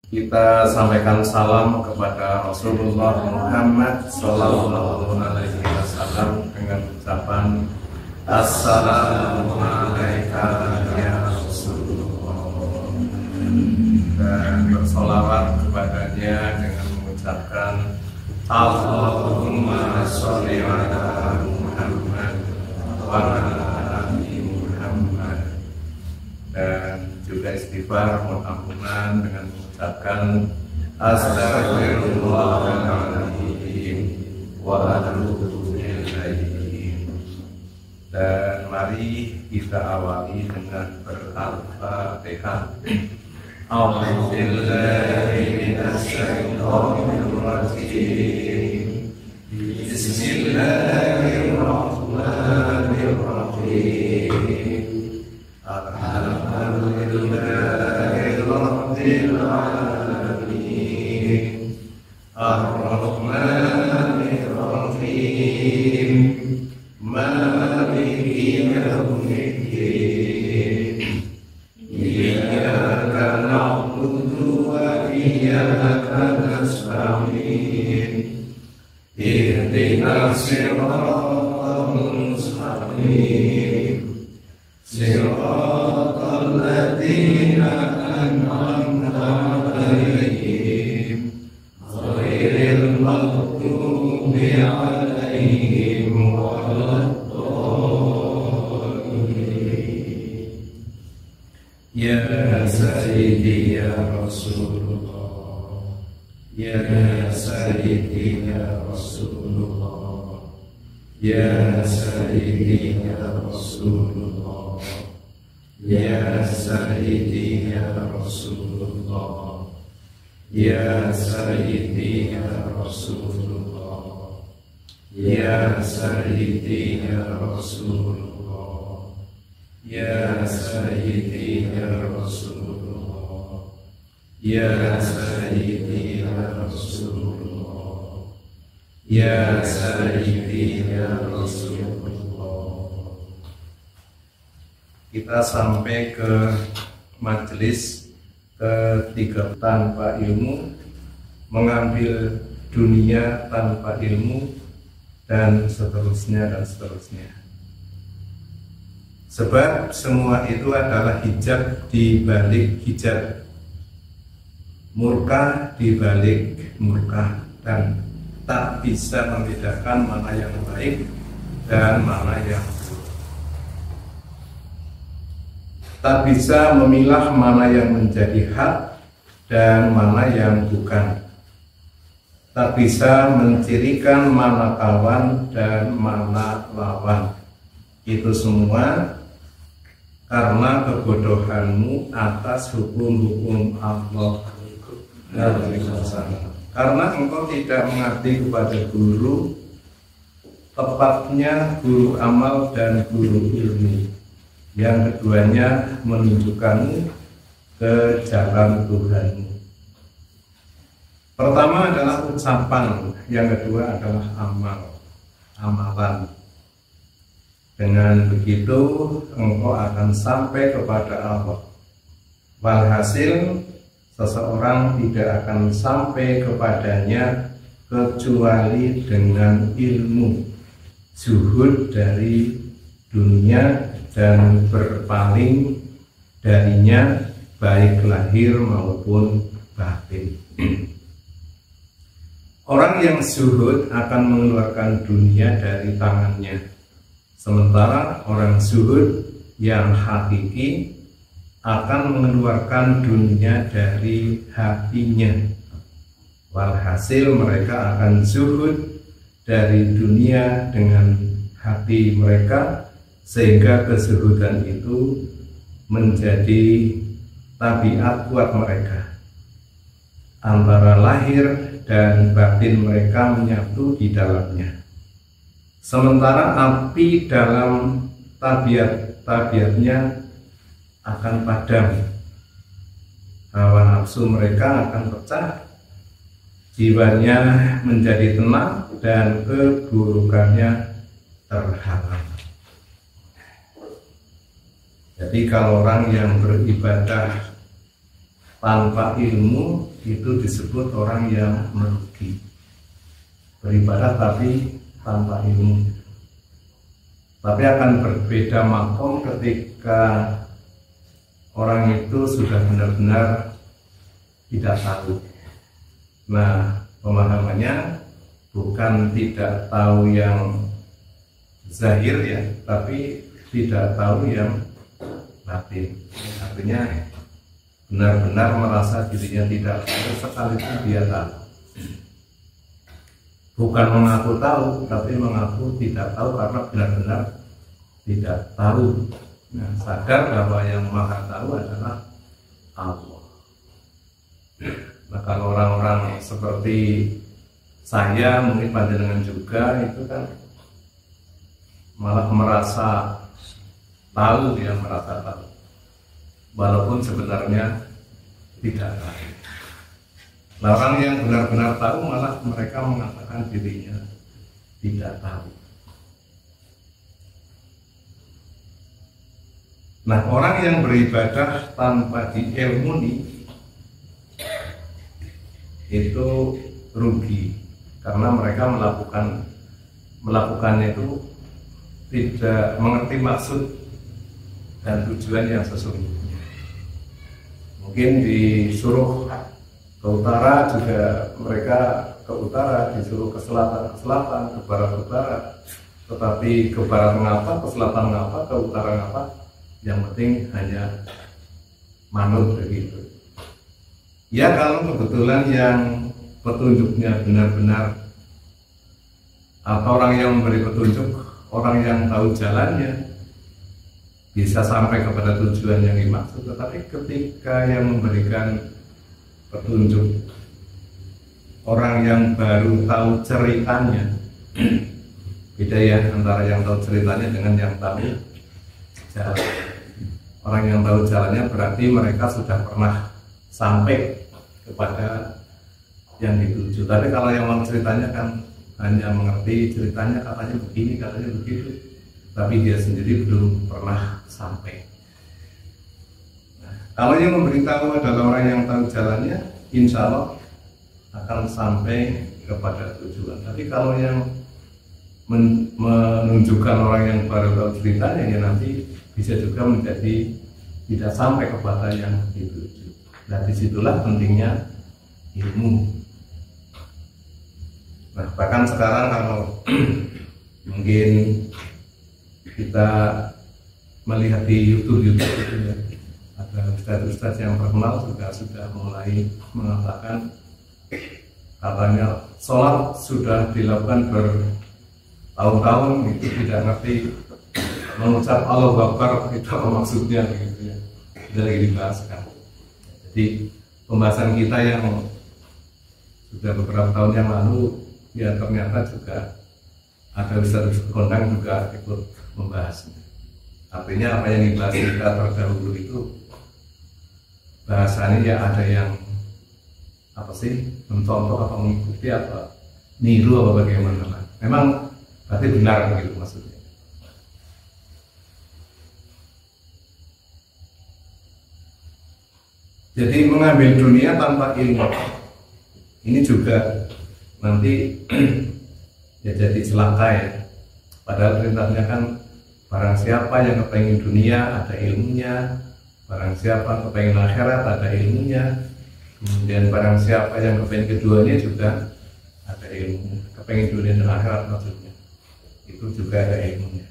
Kita sampaikan salam kepada Rasulullah Muhammad Sallallahu Alaihi Wasallam dengan ucapan Assalamualaikum ya Rasulullah, dan bersolawat kepadanya dengan mengucapkan Allahumma sholli ala Muhammad wa ala ali Muhammad, dan juga istighfar mohon ampunan dengan mengucapkan Astagfirullahaladzim wa atubu ilaih. Dan mari kita awali dengan Al-Fatihah. A'udzubillahi minasyaitonir rajim. Bismillahirrahmanirrahim. Alhamdulillahirabbil alamin. Ar-Rahmanir Rahim. Maliki yaumiddin. Iyyaka na'budu wa iyyaka nasta'in. Ihdinas siratal mustaqim. Siratal ladzina an'amta 'alaihim ghairil maghdubi 'alaihim waladdallin. Ya Sayyidi ya Rasulullah, ya Sayyidi ya Rasulullah, ya Sayyidi ya Rasulullah, ya Sayyidi ya Rasulullah, ya Sayyidi ya Rasulullah, ya Sayyidi ya Rasulullah, ya Sayyidi ya Rasulullah, ya Sayyidi ya Rasulullah, ya Sayyidi ya Rasulullah. Kita sampai ke majelis ketiga, tanpa ilmu, mengambil dunia tanpa ilmu, dan seterusnya dan seterusnya. Sebab semua itu adalah hijab di balik hijab, murka di balik murka, dan tak bisa membedakan mana yang baik dan mana yang buruk. Tak bisa memilah mana yang menjadi hak dan mana yang bukan. Tak bisa mencirikan mana kawan dan mana lawan. Itu semua karena kebodohanmu atas hukum-hukum Allah. Karena engkau tidak mengabdi kepada guru, tepatnya guru amal dan guru ilmu, yang keduanya menunjukkanmu ke jalan Tuhanmu. Pertama adalah ucapan, yang kedua adalah amalan. Dengan begitu engkau akan sampai kepada Allah. Walhasil seseorang tidak akan sampai kepadanya kecuali dengan ilmu, zuhud dari dunia dan berpaling darinya baik lahir maupun batin. Orang yang zuhud akan mengeluarkan dunia dari tangannya, sementara orang zuhud yang hakiki akan mengeluarkan dunia dari hatinya. Walhasil mereka akan zuhud dari dunia dengan hati mereka, sehingga kezuhudan itu menjadi tabiat buat mereka. Antara lahir dan batin mereka menyatu di dalamnya. Sementara api dalam tabiatnya akan padam. Hawa nafsu mereka akan pecah, jiwanya menjadi tenang, dan keburukannya terhalang. Jadi kalau orang yang beribadah tanpa ilmu, itu disebut orang yang merugi. Beribadah tapi tanpa ilmu. Tapi akan berbeda makom ketika orang itu sudah benar-benar tidak tahu. Nah, pemahamannya bukan tidak tahu yang zahir ya, tapi tidak tahu yang batin. Artinya benar-benar merasa dirinya tidak tahu sekalipun dia tahu. Bukan mengaku tahu, tapi mengaku tidak tahu karena benar-benar tidak tahu. Nah, sadar bahwa yang maha tahu adalah Allah. Nah, kalau orang-orang seperti saya, mungkin panjenengan juga, itu kan malah merasa tahu, ya merasa tahu, walaupun sebenarnya tidak tahu. Nah, orang yang benar-benar tahu malah mereka mengatakan dirinya tidak tahu. Nah, orang yang beribadah tanpa diilmuni itu rugi, karena mereka melakukannya itu tidak mengerti maksud dan tujuan yang sesungguhnya. Mungkin disuruh ke utara juga mereka ke utara, disuruh ke selatan, ke barat, tetapi ke barat ngapa, ke selatan ngapa, ke utara ngapa, yang penting hanya manut begitu. Ya, kalau kebetulan yang petunjuknya benar-benar, atau orang yang memberi petunjuk, orang yang tahu jalannya, bisa sampai kepada tujuan yang dimaksud. Tetapi ketika yang memberikan petunjuk orang yang baru tahu ceritanya, beda ya antara yang tahu ceritanya dengan yang tahu jalan. Orang yang tahu jalannya berarti mereka sudah pernah sampai kepada yang dituju. Tapi kalau yang mau ceritanya kan hanya mengerti ceritanya, katanya begini, katanya begitu, tapi dia sendiri belum pernah sampai. Kalau yang memberitahu adalah orang yang tahu jalannya, insya Allah akan sampai kepada tujuan. Tapi kalau yang menunjukkan orang yang baru tahu ceritanya, ya nanti bisa juga menjadi tidak sampai kepada yang dituju. Nah, disitulah pentingnya ilmu. Nah, bahkan sekarang kalau mungkin kita melihat di YouTube itu ya, ada ustaz-ustaz yang terkenal juga sudah mulai mengatakan, katanya sholat sudah dilakukan bertahun-tahun itu tidak ngerti mengucap Allahu Akbar itu apa maksudnya gitu ya. Sudah lagi dibahas kan. Jadi pembahasan kita yang sudah beberapa tahun yang lalu ya ternyata juga ada ustaz kondang juga ikut membahasnya. Artinya apa yang dibahas kita terdahulu itu bahasanya ya ada yang apa sih, mencontoh atau mengikuti atau niru apa bagaimana kan. Memang berarti benar begitu maksudnya. Jadi mengambil dunia tanpa ilmu ini juga nanti ya jadi celaka ya. Padahal perintahnya kan barang siapa yang kepengen dunia ada ilmunya, barang siapa kepengen akhirat ada ilmunya, kemudian barang siapa yang kepengen keduanya juga ada ilmunya, kepengen dunia dan akhirat maksudnya itu juga ada ilmunya.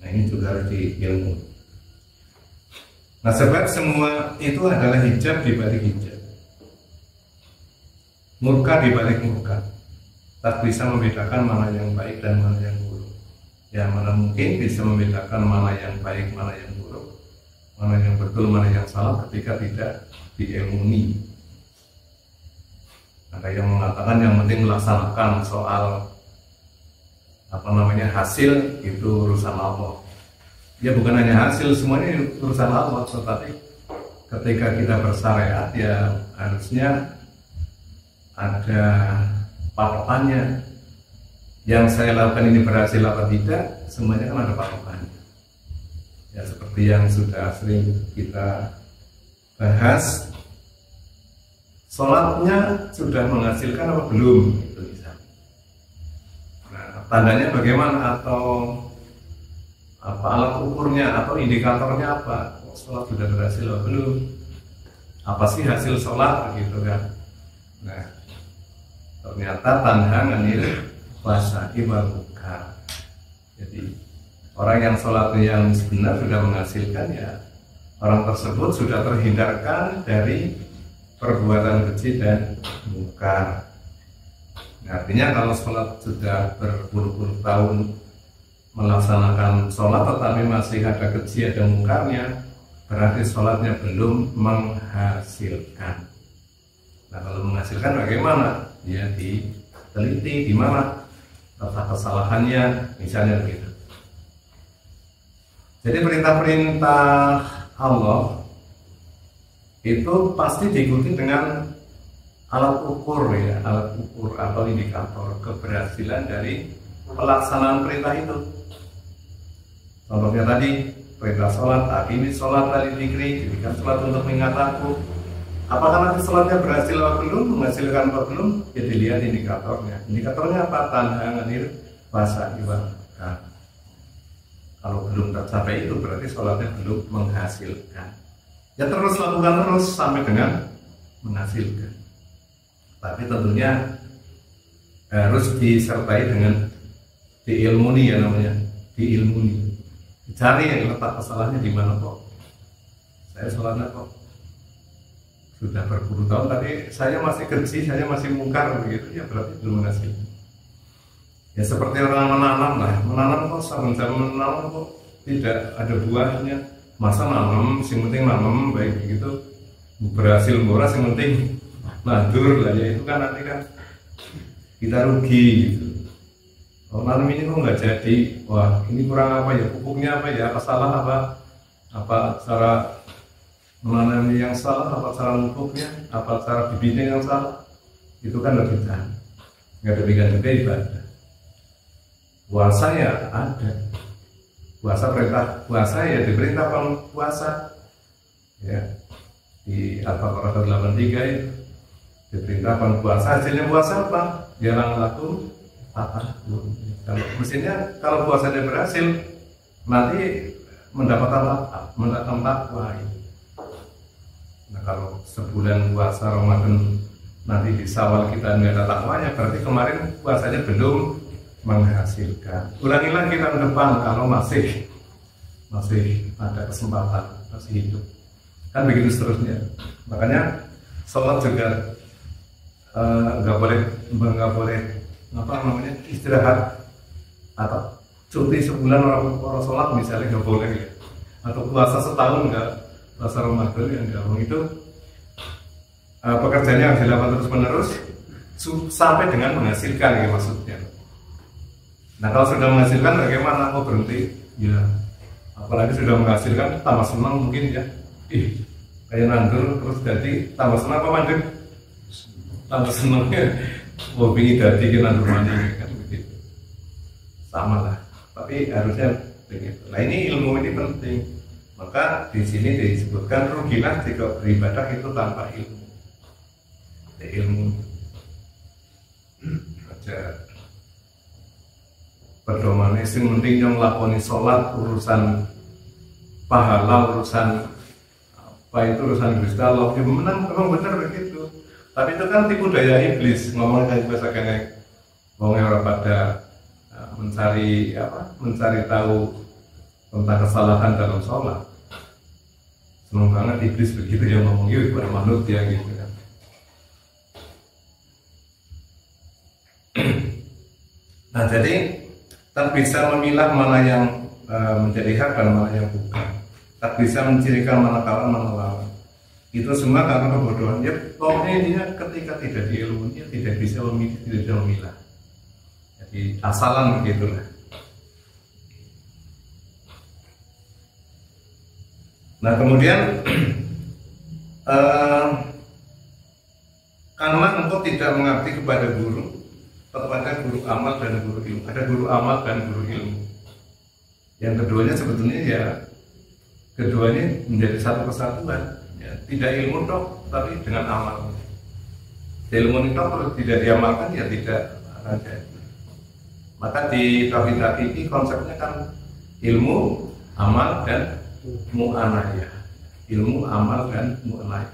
Nah, ini juga harus diilmu. Nah, sebab semua itu adalah hijab di balik hijab, murka di balik murka. Tak bisa membedakan mana yang baik dan mana yang buruk. Ya, mana mungkin bisa membedakan mana yang baik, mana yang buruk, mana yang betul, mana yang salah ketika tidak diilmuni. Ada yang mengatakan yang penting melaksanakan, soal hasil itu urusan Allah. Ya, bukan hanya hasil, semuanya urusan Allah. Tetapi ketika kita bersyariat ya harusnya ada patokannya. Yang saya lakukan ini berhasil apa tidak, semuanya kan ada patokannya. Ya, seperti yang sudah sering kita bahas, sholatnya sudah menghasilkan apa belum? Itu bisa. Nah, tandanya bagaimana atau apa alat ukurnya atau indikatornya apa? Sholat sudah berhasil atau belum? Apa sih hasil sholat gitu kan? Nah, ternyata tandangan itu puasa wal munkar. Jadi orang yang sholatnya yang benar sudah menghasilkan, ya orang tersebut sudah terhindarkan dari perbuatan keji dan mungkar. Nah, artinya kalau sholat sudah berpuluh-puluh tahun melaksanakan sholat tetapi masih ada keji ada mungkarnya, berarti sholatnya belum menghasilkan. Nah, kalau menghasilkan bagaimana? Ya diteliti di mana letak kesalahannya, misalnya begitu. Jadi perintah-perintah Allah itu pasti diikuti dengan alat ukur, ya, alat ukur atau indikator keberhasilan dari pelaksanaan perintah itu. Contohnya tadi perintah sholat, ini sholat tadi dikri, jadikan sholat untuk mengingat aku. Apakah nanti sholatnya berhasil atau belum, menghasilkan atau belum? Ya dilihat indikatornya. Indikatornya apa? Tandangan itu puasa ibadah. Kalau belum tercapai itu berarti sholatnya belum menghasilkan. Ya terus lakukan terus sampai dengan menghasilkan. Tapi tentunya harus disertai dengan diilmuni, ya namanya, diilmuni. Dicari yang letak kesalahannya di mana kok. Saya sholatnya kok sudah berpuluh tahun tapi saya masih keji, saya masih mungkar begitu, ya berarti belum menghasilkan. Ya seperti orang menanam lah, menanam kok semenjak menanam kok tidak ada buahnya. Masa nanam, yang penting nanam baik begitu, berhasil murah, yang penting nandur lah, ya itu kan nanti kan kita rugi gitu. Kalau nanam ini kok nggak jadi, wah ini kurang apa ya, pupuknya apa ya, apa salah apa cara menanam yang salah, apa cara pupuknya, apa cara bibitnya yang salah, itu kan lebih tahan. Nggak demikian juga ibadah. Puasa ya ada, puasa perintah puasa ya diperintahkan puasa, ya di Al-Baqarah 83 itu diperintahkan puasa. Hasilnya puasa apa? Jarang laku kalau mestinya kalau puasanya berhasil nanti mendapatkan takwa. Nah kalau sebulan puasa Ramadan nanti di Syawal kita nggak ada takwanya, berarti kemarin puasanya belum menghasilkan. Ulangi lagi tahun depan kalau masih ada kesempatan, masih hidup, kan begitu seterusnya. Makanya sholat juga nggak boleh apa namanya istirahat atau cuti sebulan orang sholat misalnya nggak boleh, ya. Atau puasa setahun nggak, puasa Ramadan yang nggak, itu pekerjaannya harus dilakukan terus menerus sampai dengan menghasilkan, ya maksudnya. Nah kalau sudah menghasilkan bagaimana? Oh berhenti, ya apalagi sudah menghasilkan tambah senang mungkin, ya kayak nandur terus jadi tambah senang apa mandek, tambah senangnya hobi jadi kita nandur mandek kan begitu, sama lah. Tapi harusnya begitu. Nah ini ilmu ini penting, maka di sini disebutkan rugilah jika beribadah itu tanpa ilmu. Ya, ilmu aja pedoman sing penting yang lakoni sholat, urusan pahala, urusan apa itu urusan Gusti Allah. Ya memang benar begitu. Tapi itu kan tipu daya iblis, ngomongnya kayak biasa kene ngomongnya orang pada mencari tahu tentang kesalahan dalam sholat. Senang banget iblis begitu yang ngomong gitu pada manut ya gitu kan. Nah jadi tak bisa memilah mana yang menjadi hak dan mana yang bukan. Tak bisa mencirikan mana kawan mana lawan. Itu semua karena kebodohan. Ya pokoknya intinya ketika tidak diilmunya tidak bisa memilih, tidak bisa memilah. Jadi asalan begitulah. Nah kemudian karena engkau tidak mengabdi kepada guru, kepada guru amal dan guru ilmu. Ada guru amal dan guru ilmu. Yang keduanya sebetulnya ya keduanya menjadi satu kesatuan. Ya, tidak ilmu dok, tapi dengan amal. ilmu itu terus tidak diamalkan ya tidak akan jadi. Maka di tauhid hakiki konsepnya kan ilmu, amal dan mu'anayah. Ilmu, amal dan mu'anayah.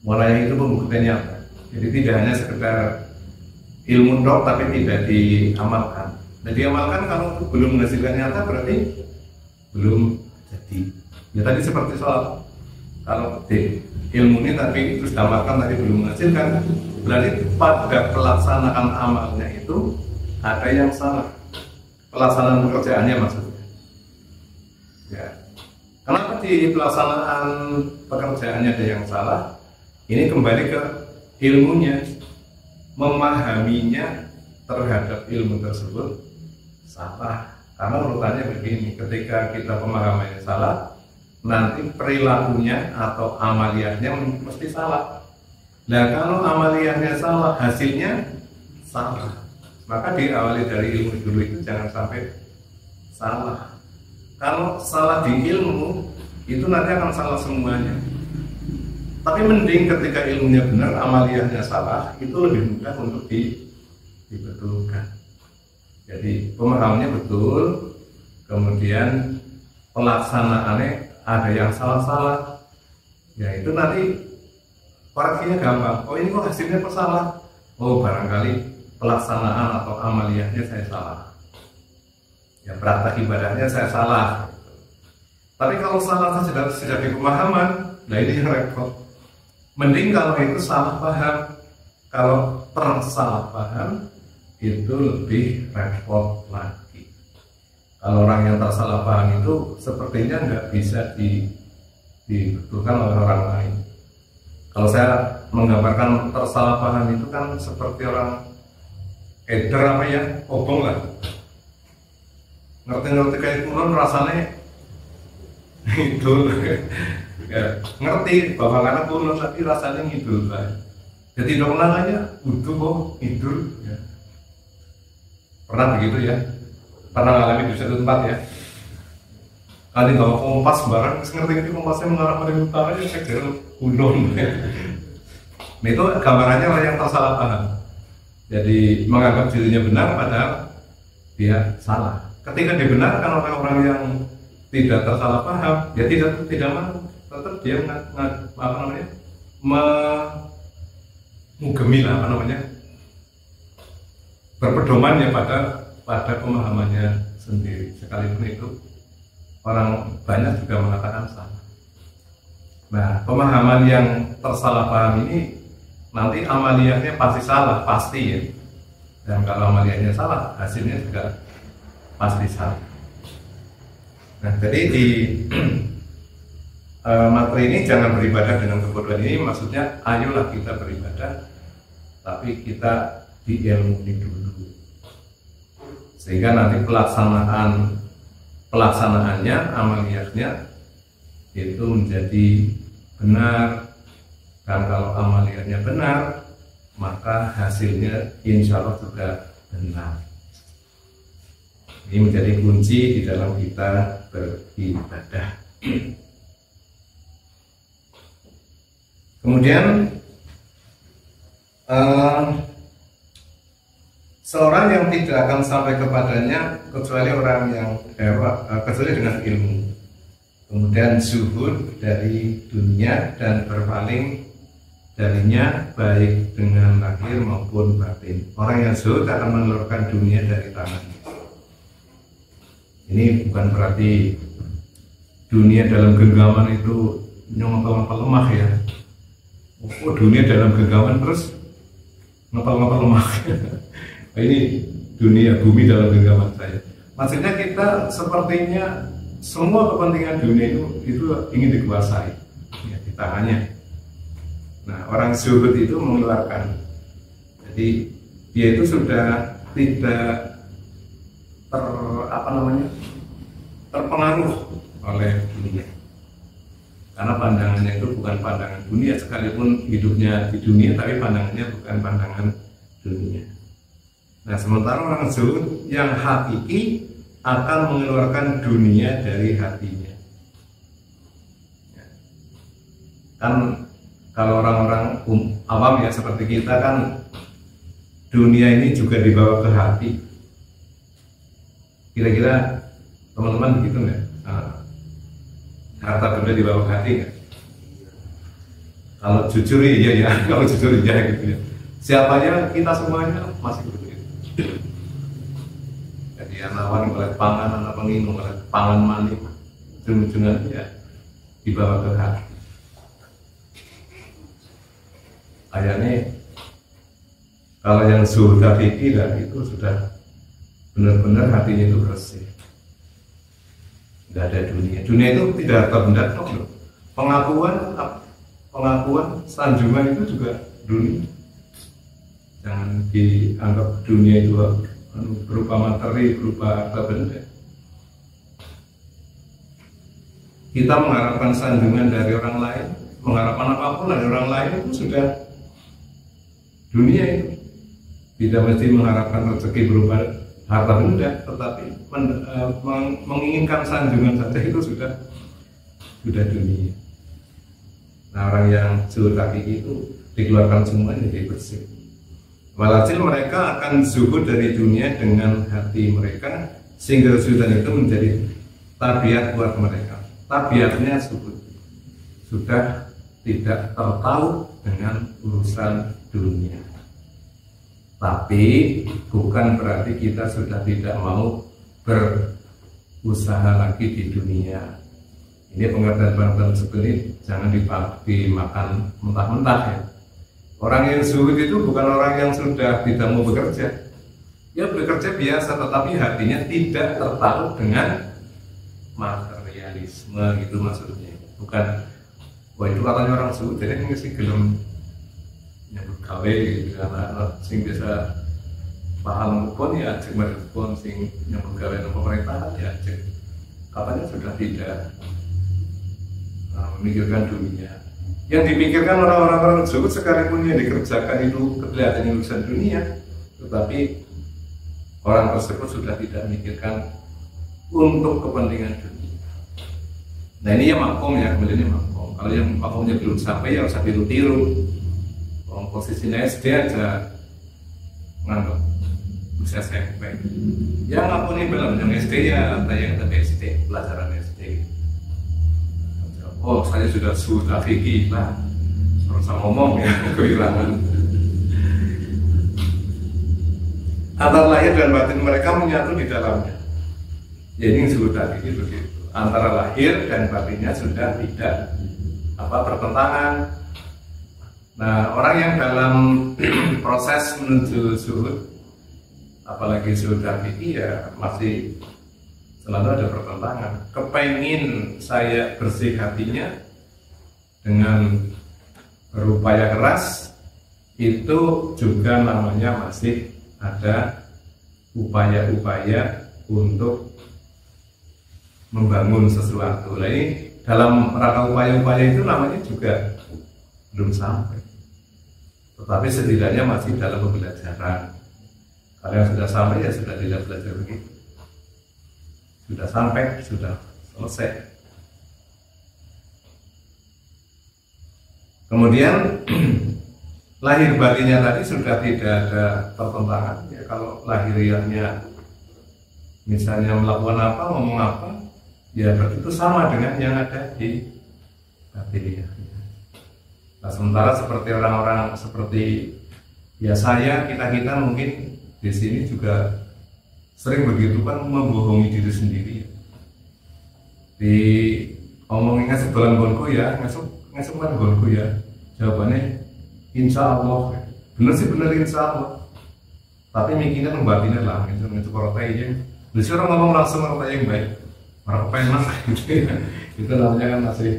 Mu'anayah itu pembuktiannya apa? Jadi tidak hanya sekedar ilmu dok tapi tidak diamalkan. Nah diamalkan kalau belum menghasilkan nyata berarti belum jadi. Ya tadi seperti soal kalau ilmu ini tapi terus diamalkan tadi belum menghasilkan, berarti pada pelaksanaan amalnya itu ada yang salah. Pelaksanaan pekerjaannya maksudnya. Ya. Kenapa di pelaksanaan pekerjaannya ada yang salah? Ini kembali ke ilmunya, memahaminya terhadap ilmu tersebut salah. Karena urutannya begini, ketika kita pemahamannya salah, nanti perilakunya atau amaliyahnya mesti salah. Nah kalau amaliyahnya salah, hasilnya salah. Maka diawali dari ilmu dulu itu jangan sampai salah. Kalau salah di ilmu, itu nanti akan salah semuanya. Tapi mending ketika ilmunya benar, amaliyahnya salah, itu lebih mudah untuk dibetulkan. Jadi pemahamannya betul, kemudian pelaksanaannya ada yang salah-salah. Ya itu nanti koreksinya gampang. Oh ini kok hasilnya kok salah? Oh barangkali pelaksanaan atau amaliyahnya saya salah. Ya praktek ibadahnya saya salah. Tapi kalau salah sudah di pemahaman, nah ini yang repot. Mending kalau itu salah paham. Kalau tersalah paham itu lebih repot lagi. Kalau orang yang tersalah paham itu sepertinya nggak bisa dibetulkan oleh orang lain. Kalau saya menggambarkan tersalah paham itu kan seperti orang eder apa ya, obong lah. Ngerti-ngerti kayak kulon rasanya ngidul. Ya, ngerti bahwa karena kulon tapi rasanya ngidul lah. Jadi dong aja butuh kok ngidul. Ya. Pernah begitu ya? Pernah ngalami di satu tempat ya? Kali kalau kompas barang, ngerti-ngerti kompasnya mengarah pada utara ya saya kira kulon. Nah itu gambarannya orang yang tersalah paham. Jadi menganggap dirinya benar padahal dia salah. Ketika dibenarkan oleh orang yang tidak tersalah paham, ya tidak mau, tetap dia berpedoman ya pada pemahamannya sendiri. Sekalipun itu orang banyak juga mengatakan salah. Nah pemahaman yang tersalah paham ini nanti amaliyahnya pasti salah, pasti ya. Dan kalau amaliyahnya salah, hasilnya juga pasti salah. Nah, jadi di materi ini jangan beribadah dengan kebodohan ini, maksudnya ayolah kita beribadah, tapi kita diilmui dulu. Sehingga nanti pelaksanaannya, amaliyahnya itu menjadi benar. Dan kalau amaliyahnya benar, maka hasilnya insya Allah juga benar. Ini menjadi kunci di dalam kita beribadah. Kemudian seorang yang tidak akan sampai kepadanya kecuali orang yang kecuali dengan ilmu. Kemudian zuhud dari dunia dan berpaling darinya baik dengan lahir maupun batin. Orang yang zuhud akan mengeluarkan dunia dari tangannya. Ini bukan berarti dunia dalam genggaman itu ngepel-ngepel lemah ya. Oh dunia dalam genggaman terus ngepel-ngepel lemah. Ini dunia bumi dalam genggaman saya. Maksudnya kita sepertinya semua kepentingan dunia itu ingin dikuasai ya, di tangannya. Nah orang zuhud itu mengeluarkan. Jadi dia itu sudah tidak terpengaruh oleh dunia, karena pandangannya itu bukan pandangan dunia, sekalipun hidupnya di dunia tapi pandangannya bukan pandangan dunia. Nah sementara orang zuhud yang hakiki akan mengeluarkan dunia dari hatinya. Kan kalau orang-orang awam ya seperti kita kan, dunia ini juga dibawa ke hati. Kira-kira teman-teman begitu nggak? Harta benda dibawa ke hati nggak? Kalau jujur iya ya, kalau jujur iya gitu ya. Siapanya kita semuanya masih begitu. Jadi anawan oleh pangan, anak penginum oleh pangan mani, ujung-ujungnya ya dibawa ke hati. Kayaknya kalau yang sudah pikiran itu sudah benar-benar hatinya itu bersih, nggak ada dunia. Dunia itu tidak harta benda, loh. Pengakuan, sanjungan itu juga dunia. Jangan dianggap dunia itu berupa materi, berupa harta benda. Kita mengharapkan sanjungan dari orang lain, mengharapkan apapun dari orang lain itu sudah dunia itu. Tidak mesti mengharapkan rezeki berupa harta benda, tetapi menginginkan sanjungan saja itu sudah dunia. Nah, orang yang zuhud hakiki itu dikeluarkan semuanya jadi bersih. Walhasil mereka akan zuhud dari dunia dengan hati mereka, sehingga kezuhudan itu menjadi tabiat buat mereka. Tabiatnya zuhud, sudah tidak tertaut dengan urusan dunia. Tapi bukan berarti kita sudah tidak mau berusaha lagi di dunia. Ini pengertian seperti ini jangan dimakan mentah-mentah ya. Orang yang zuhud itu bukan orang yang sudah tidak mau bekerja. Ya bekerja biasa, tetapi hatinya tidak tertaut dengan materialisme gitu maksudnya. Bukan, wah itu katanya orang zuhud, jadi ini sih gelem nyambut gawe gitu, anak-anak sing biasa paham pun ya ajak merespon sing nyambut gawe dengan pemerintahan ya ajak. Katanya sudah tidak memikirkan dunia. Yang dipikirkan orang-orang zuhud sekalipun yang dikerjakan itu kelihatannya urusan dunia, tetapi orang tersebut sudah tidak memikirkan untuk kepentingan dunia. Nah ini yang makom ya, kemudian ini makom. Kalau yang makomnya belum sampai ya usah tiru-tiru. Posisinya SD aja nganggap bisa SMP. Yang aku nih belum yang SD ya, yang tapi SD pelajaran SD. Oh saya sudah hakiki lah, harus ngomong ya kehilangan. Antara lahir dan batin mereka menyatu di dalamnya. Ya ini sudah hakiki begitu. Antara lahir dan batinnya sudah tidak bertentangan. Nah orang yang dalam proses menuju zuhud, apalagi zuhud hakiki ya masih selalu ada pertentangan. Kepengin saya bersih hatinya dengan berupaya keras, itu juga namanya masih ada upaya-upaya untuk membangun sesuatu. Nah ini dalam rangka upaya-upaya itu namanya juga belum sampai, tetapi setidaknya masih dalam pembelajaran. Kalau yang sudah sampai ya sudah tidak belajar begitu. Sudah sampai, sudah selesai. Kemudian lahir batinnya tadi sudah tidak ada pertentangan. Ya, kalau lahiriahnya misalnya melakukan apa, ngomong apa, ya berarti itu sama dengan yang ada di batinnya. Nah, sementara seperti orang-orang seperti ya saya, kita mungkin di sini juga sering begitu kan, membohongi diri sendiri. Di omonginnya sebelah gonku ya, ngasuk kan gonku ya. Jawabannya insya Allah. Bener sih bener insya Allah. Tapi mikirnya membatinnya lah, itu korotai aja. Jadi orang ngomong langsung korotai yang baik. Marah penak gitu ya. Itu namanya kan masih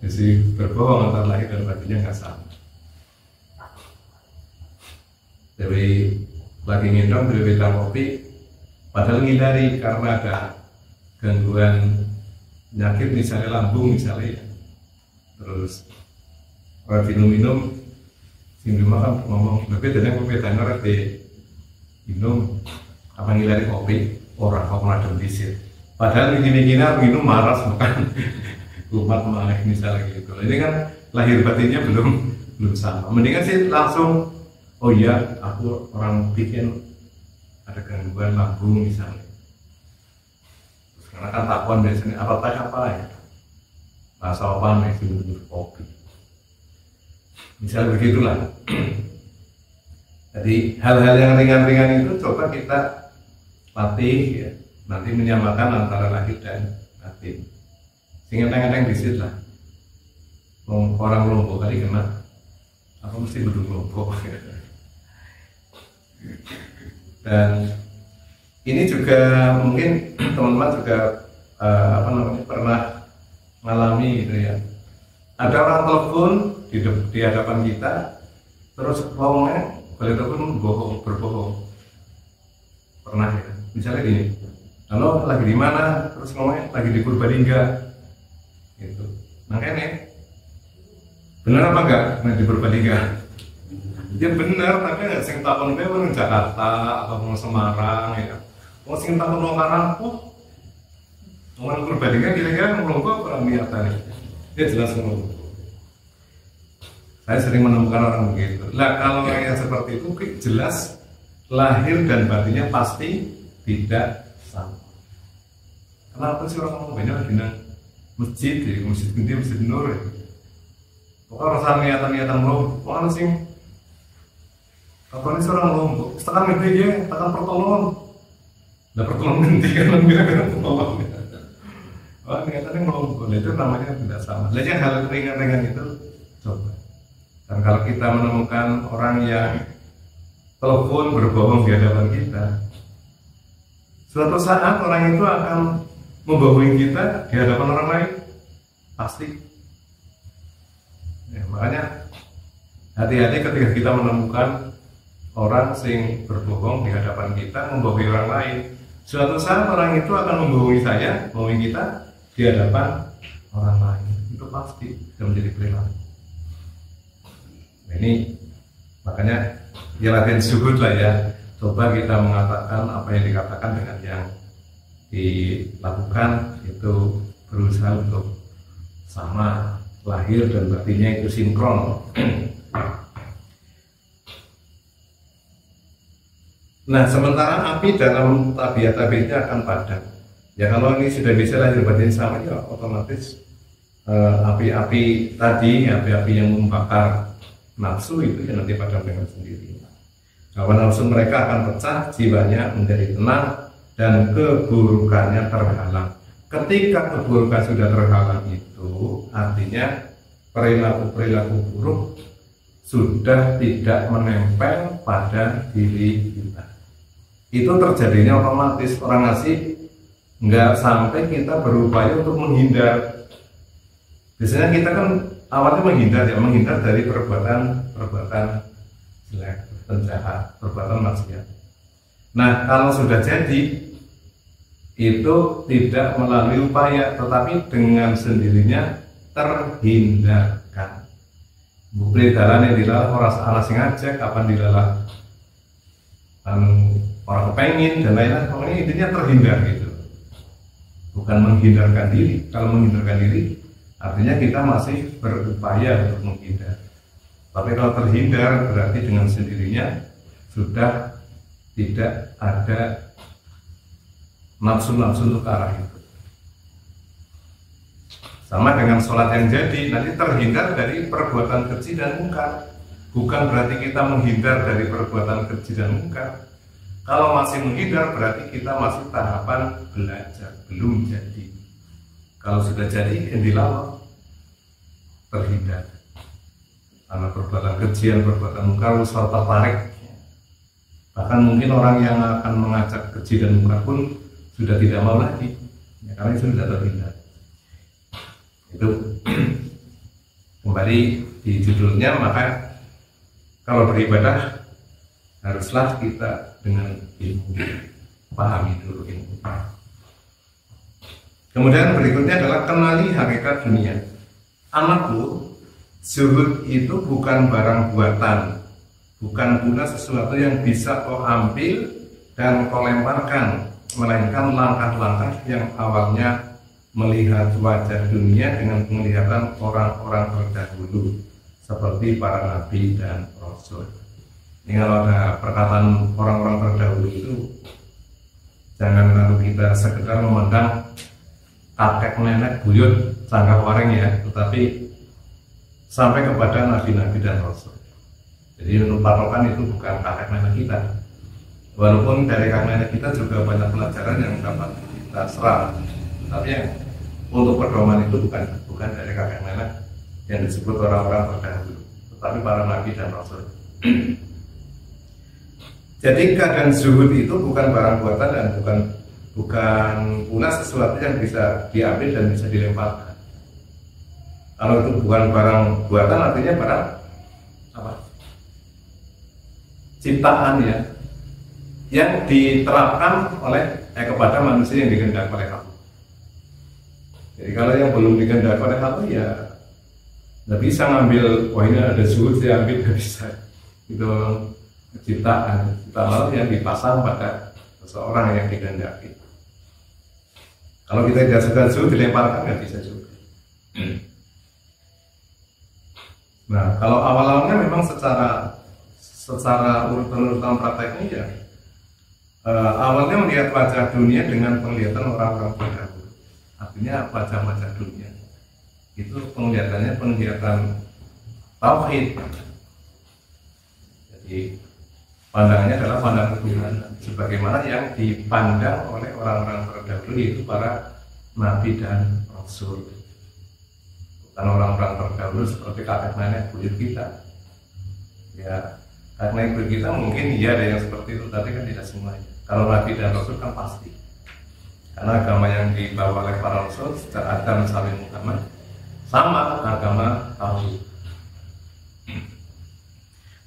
masih berbohong antara lahir dan batinnya nggak sama. Jadi lagi ngendong dari beda kopi, padahal ngindari karena ada gangguan penyakit misalnya lambung misalnya ya. Terus kalau minum sing dimakan ngomong lebih dari kopi dan orang di minum apa ngindari kopi orang kok ngadem disir. Padahal gini minum maras makan umat malah misalnya gitu. Ini kan lahir batinnya belum belum sama. Mendingan sih langsung, oh iya aku orang bikin ada gangguan lambung misalnya. Terus karena kan takuan biasanya apa ya, rasa apa nih sih kopi. Misalnya begitulah. Jadi hal-hal yang ringan-ringan itu coba kita latih ya. Nanti menyamakan antara lahir dan batin. Sehingga kadang-kadang disit lah. Orang Lombok kali kena apa mesti beduk Lombok. Dan ini juga mungkin teman-teman juga pernah mengalami gitu ya. Ada orang telepon di hadapan kita, terus ngomongnya boleh telepon berbohong. Pernah ya? Misalnya gini, halo lagi di mana? Terus ngomongnya lagi di Purbalingga. Gitu. Makanya benar apa enggak di Purbalingga? Ya benar, tapi nggak sing takon kowe nang Jakarta atau mau Semarang ya. Mau sing takon nang Karangpo. Mau Purbalingga kira-kira ngelongko apa niatane? Dia jelas ngomong. Saya sering menemukan orang begitu. Lah kalau yang seperti itu jelas lahir dan batinnya pasti tidak sama. Kenapa sih orang ngomong banyak lagi nang masjid ya, masjid gede, masjid nur ya. Pokoknya rasa niatan-niatan lo, pokoknya sih apa ini seorang Lombok, tekan gede ya, tekan pertolongan. Nah pertolongan gede kan bilang pertolongan. Oh niatannya Lombok, itu namanya tidak sama. Lihatnya hal ringan-ringan itu coba. Dan kalau kita menemukan orang yang telepon berbohong di hadapan kita, suatu saat orang itu akan membohongi kita di hadapan orang lain, pasti. Ya, makanya hati-hati ketika kita menemukan orang sing berbohong di hadapan kita, membohongi orang lain. Suatu saat orang itu akan membohongi saya, membohongi kita di hadapan orang lain. Itu pasti sudah menjadi perilaku. Nah, ini makanya ya latihan zuhud lah ya. Coba kita mengatakan apa yang dikatakan dengan yang dilakukan, itu berusaha untuk sama, lahir dan batinnya itu sinkron. Nah, sementara api dalam tabiat-tabiatnya akan padam. Ya kalau ini sudah bisa lahir batin sama, ya otomatis api-api tadi, api-api yang membakar nafsu itu ya nanti padam dengan sendirinya. Hawa nafsu mereka akan pecah, jiwanya menjadi tenang dan keburukannya terhalang. Ketika keburukan sudah terhalang itu artinya perilaku-perilaku buruk sudah tidak menempel pada diri kita. Itu terjadinya otomatis, orang ngasih nggak sampai kita berupaya untuk menghindar. Biasanya kita kan awalnya menghindar dari perbuatan jelek, penjahat, perbuatan maksiat. Nah, kalau sudah jadi itu tidak melalui upaya, tetapi dengan sendirinya terhindarkan. Bukti dalan yang dilalah orang salah sing ngajak, kapan dilalah orang kepengin dan lain-lain. Pokoknya intinya terhindar gitu. Bukan menghindarkan diri. Kalau menghindarkan diri artinya kita masih berupaya untuk menghindar. Tapi kalau terhindar berarti dengan sendirinya sudah tidak ada nafsu-nafsu untuk ke arah itu. Sama dengan sholat yang jadi, nanti terhindar dari perbuatan keji dan mungkar. Bukan berarti kita menghindar dari perbuatan keji dan mungkar. Kalau masih menghindar berarti kita masih tahapan belajar, belum jadi. Kalau sudah jadi, yang dilawan terhindar. Karena perbuatan keji dan perbuatan mungkar serta tertarik. Bahkan mungkin orang yang akan mengajak keji dan mungkar pun sudah tidak mau lagi, ya, karena itu sudah terhindar. Itu kembali di judulnya, maka kalau beribadah haruslah kita dengan ilmu, pahami dulu ilmu. Kemudian berikutnya adalah kenali hakikat dunia. Anakku, zuhud itu bukan barang buatan, bukan pula sesuatu yang bisa kau ambil dan kau lemparkan, melainkan langkah-langkah yang awalnya melihat wajah dunia dengan penglihatan orang-orang terdahulu, seperti para nabi dan rasul. Ini kalau ada perkataan orang-orang terdahulu itu, jangan lalu kita sekedar memandang kakek nenek buyut sanggah wareng ya, tetapi sampai kepada nabi-nabi dan rasul. Jadi untuk patokan itu bukan kakek nenek kita, walaupun dari kakek nenek kita juga banyak pelajaran yang dapat kita serap, tapi yang untuk pedoman itu bukan dari kakek nenek yang disebut orang-orang terdahulu, tetapi para nabi dan rasul. Jadi keadaan zuhud itu bukan barang buatan dan bukan pula sesuatu yang bisa diambil dan bisa dilemparkan. Kalau itu bukan barang buatan, artinya barang apa? Ciptaan ya, yang diterapkan oleh kepada manusia yang dikehendaki oleh Allah. Jadi kalau yang belum dikehendaki oleh Allah ya nggak bisa ngambil, wah ini ada zuhud saya ambil, nggak bisa. Itu ciptaan Allah yang dipasang pada seseorang yang dikehendaki. Kalau kita tidak suka zuhud dilemparkan nggak bisa juga. Nah kalau awal-awalnya memang secara urutan prakteknya ya awalnya melihat wajah dunia dengan penglihatan orang-orang terdahulu. Artinya wajah-wajah dunia itu penglihatannya penglihatan tauhid. Jadi pandangannya adalah pandangan Tuhan, sebagaimana yang dipandang oleh orang-orang terdahulu, yaitu para nabi dan rasul. Bukan orang-orang terdahulu seperti kakek nenek buyut kita. Ya, kakek nenek buyut kita mungkin iya ada yang seperti itu, tapi kan tidak semuanya. Kalau nabi dan rasul kan pasti. Karena agama yang dibawa oleh para rasul sejak Adam sampai Muhammad sama agama tauhid.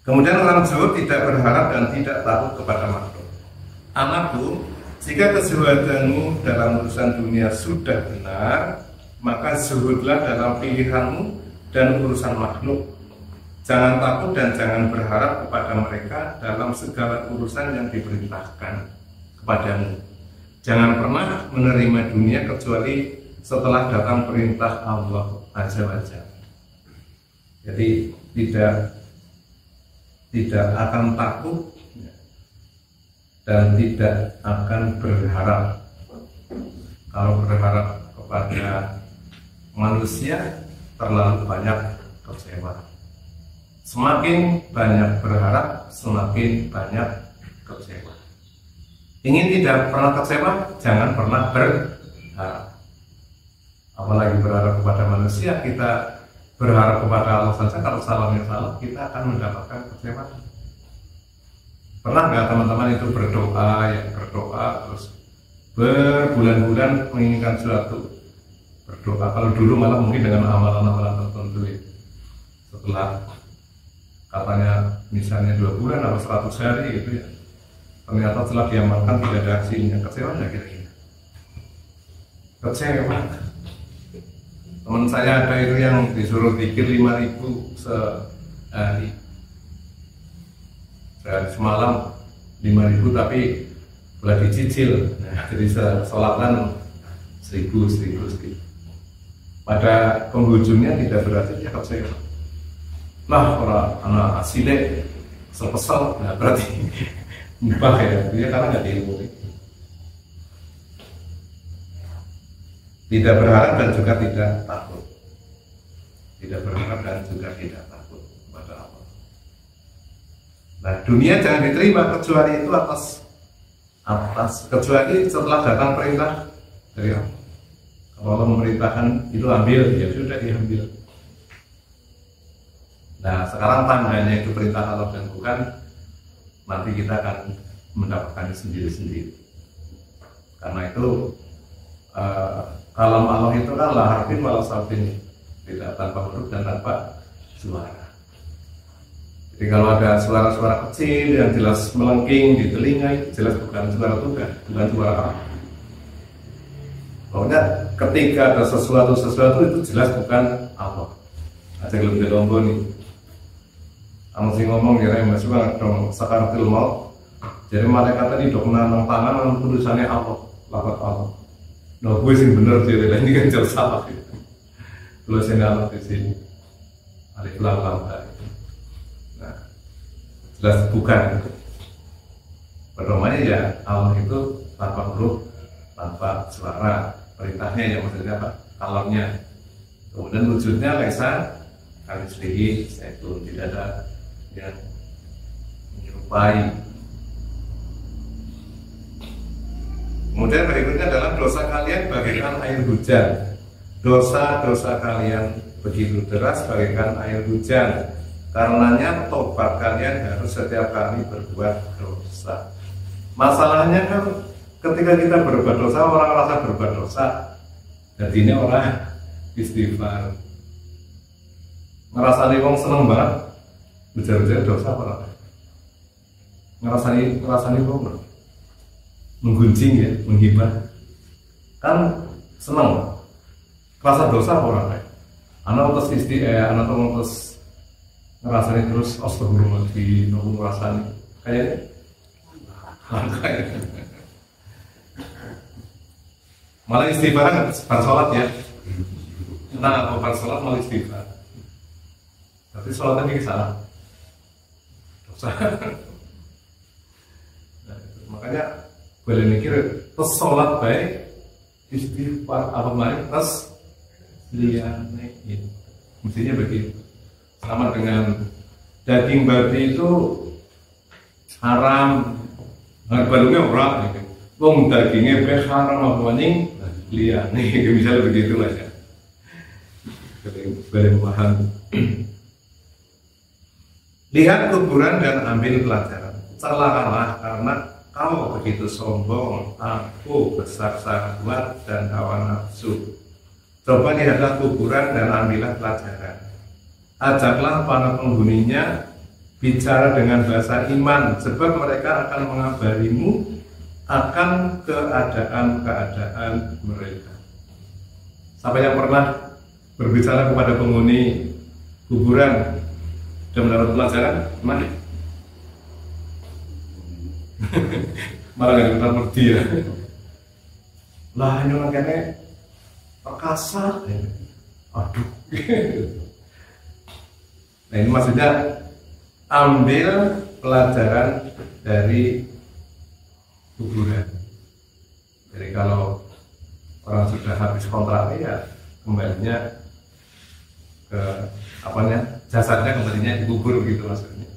Kemudian orang zuhud tidak berharap dan tidak takut kepada makhluk. Anakku, jika kezuhudanmu dalam urusan dunia sudah benar, maka zuhudlah dalam pilihanmu dan urusan makhluk. Jangan takut dan jangan berharap kepada mereka dalam segala urusan yang diperintahkan kepadamu. Jangan pernah menerima dunia kecuali setelah datang perintah Allah Azza wa Jalla. Jadi tidak akan takut dan tidak akan berharap. Kalau berharap kepada manusia terlalu banyak kecewa. Semakin banyak berharap, semakin banyak kecewa. Ingin tidak pernah kecewa, jangan pernah berharap. Apalagi berharap kepada manusia, kita berharap kepada Allah saja, kalau salahnya salah, kita akan mendapatkan kecewa. Pernah nggak teman-teman itu berdoa terus berbulan-bulan menginginkan sesuatu, berdoa, kalau dulu malah mungkin dengan amalan-amalan tertentu ya. Setelah katanya misalnya 2 bulan atau 100 hari gitu ya, ternyata setelah diamalkan tidak ada hasilnya, kecewa nggak kira-kira? Kecewa. Teman saya ada itu yang disuruh zikir 5.000 sehari. Sehari semalam 5.000 tapi boleh dicicil. Nah, jadi sholatkan 1.000. Pada penghujungnya tidak berhasil, ya kecewa. Nah, orang anak asile kesel, nah berarti mubah ya, dia karena nggak diilmu. Tidak berharap dan juga tidak takut. Tidak berharap dan juga tidak takut kepada Allah. Nah, dunia jangan diterima kecuali itu atas kecuali setelah datang perintah dari Allah. Kalau Allah memerintahkan itu ambil, ya sudah diambil. Nah, sekarang tandanya itu perintah Allah dan bukan, nanti kita akan mendapatkannya sendiri-sendiri. Karena itu kalam Allah itu kan la harfin wala sautin, tidak tanpa huruf dan tanpa suara. Jadi kalau ada suara-suara kecil yang jelas melengking di telinga, itu jelas bukan suara Tuhan, bukan suara Allah. Pokoknya ketika ada sesuatu itu jelas bukan Allah. Aja belum dilombo nih. Kamu sih ngomong ya, masih banget dong sakaratul maut. Jadi malaikat tadi dok nanang tangan dengan putusannya Allah, lafaz Allah. Nah, gue sih bener sih, ini kan jauh salah. Tulisannya Allah di sini. alif lam lam ha. Nah, jelas bukan. Pedomannya ya Allah itu tanpa huruf, tanpa suara. Perintahnya ya maksudnya apa? Kalamnya. Kemudian wujudnya laisa kamislihi syai'un, tidak ada yang menyerupai. Kemudian berikutnya adalah dosa kalian bagaikan air hujan. Dosa-dosa kalian begitu deras bagaikan air hujan. Karenanya tobat kalian harus setiap kali berbuat dosa. Masalahnya kan ketika kita berbuat dosa, orang merasa berbuat dosa. Jadi ini orang istighfar. Ngerasani wong seneng banget. Ujar-ujar dosa apa? Ngerasani wong menggunjing ya, menghibah. Kan seneng. Rasa dosa apa orang? Anak terus anak terus ngerasani terus astagfirullahaladzim, nunggu ngerasani kayaknya malah istighfar bar sholat ya. Nah, apa bar sholat malah istighfar. Tapi sholatnya ini salah dosa. Nah, makanya boleh mikir terus sholat baik istighfar apa main terus liane itu mestinya begitu. Sama dengan daging babi itu haram. Balungnya orang gitu. Wong dagingnya be haram apa ning liane misalnya begitu lah ya. Boleh paham. Lihat kuburan dan ambil pelajaran. Celakalah karena kamu begitu sombong, aku besar syahwat dan hawa nafsu. Coba lihatlah kuburan dan ambillah pelajaran. Ajaklah para penghuninya bicara dengan bahasa iman, sebab mereka akan mengabarimu akan keadaan-keadaan mereka. Siapa yang pernah berbicara kepada penghuni kuburan dan mendapat pelajaran? Mana? Malah gak kita ngerti ya. Lah ini makanya perkasa. Aduh. Nah ini maksudnya ambil pelajaran dari kuburan. Jadi kalau orang sudah habis kontraknya ya kembalinya ke jasadnya kembalinya dikubur gitu maksudnya.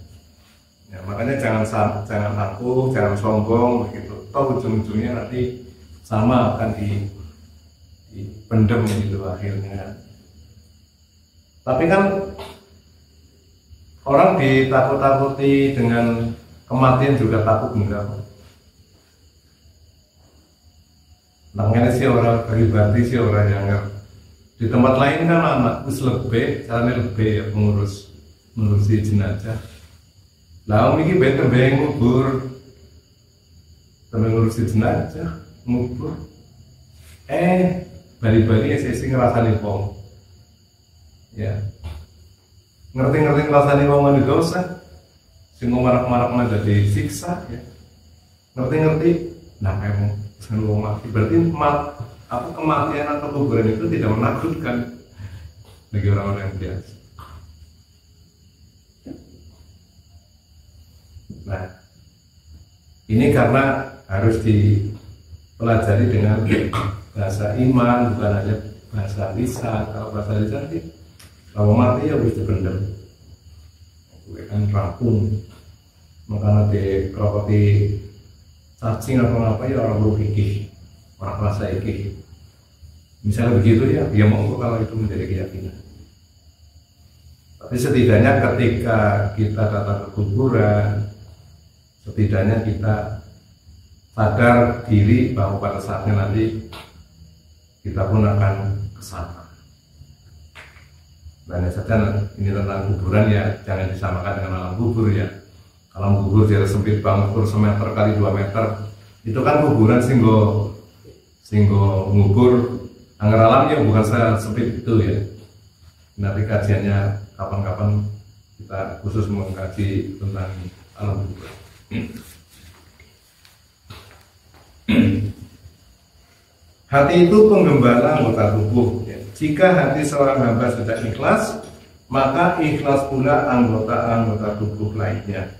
Ya, makanya jangan aku, jangan sombong begitu. Toh ujung-ujungnya nanti sama akan dipendem gitu akhirnya. Tapi kan orang ditakut-takuti dengan kematian juga takut enggak? Nangnya sih orang pribadi sih orang yang di tempat lain kan anak lebih, caranya lebih ya mengurusi jenazah. Lah om ini benteng ngubur, sambil ngurusi jenazah ngubur. Bali-bali sih ngerasani pom. Ya. Ngerti-ngerti ngerasani wong ngene dosa. Sing marak-marak mah dadi siksa ya. Ngerti-ngerti nah emang sen wong mati berarti kematian atau kuburan itu tidak menakutkan bagi orang-orang yang biasa. Nah, ini karena harus dipelajari dengan bahasa iman, bukan hanya bahasa lisan. Kalau bahasa lisan sih kalau mati ya harus dipendem, kan rampung. Makanya di properti cacing atau apa ya orang berpikir, orang rasa ikih. Misalnya begitu ya, dia mau kalau itu menjadi keyakinan. Tapi setidaknya ketika kita datang ke kuburan, setidaknya kita sadar diri bahwa pada saatnya nanti kita pun akan kesana. Dan saja ini tentang kuburan ya, jangan disamakan dengan alam kubur ya. Alam kubur jadi sempit banget, semeter kali 2 meter. Itu kan kuburan singgo ngubur. Angger alamnya bukan sempit itu ya. Nanti kajiannya kapan-kapan kita khusus mengkaji tentang alam kubur. Hati itu penggembala anggota tubuh ya. Jika hati seorang hamba sudah ikhlas, maka ikhlas pula anggota-anggota tubuh lainnya.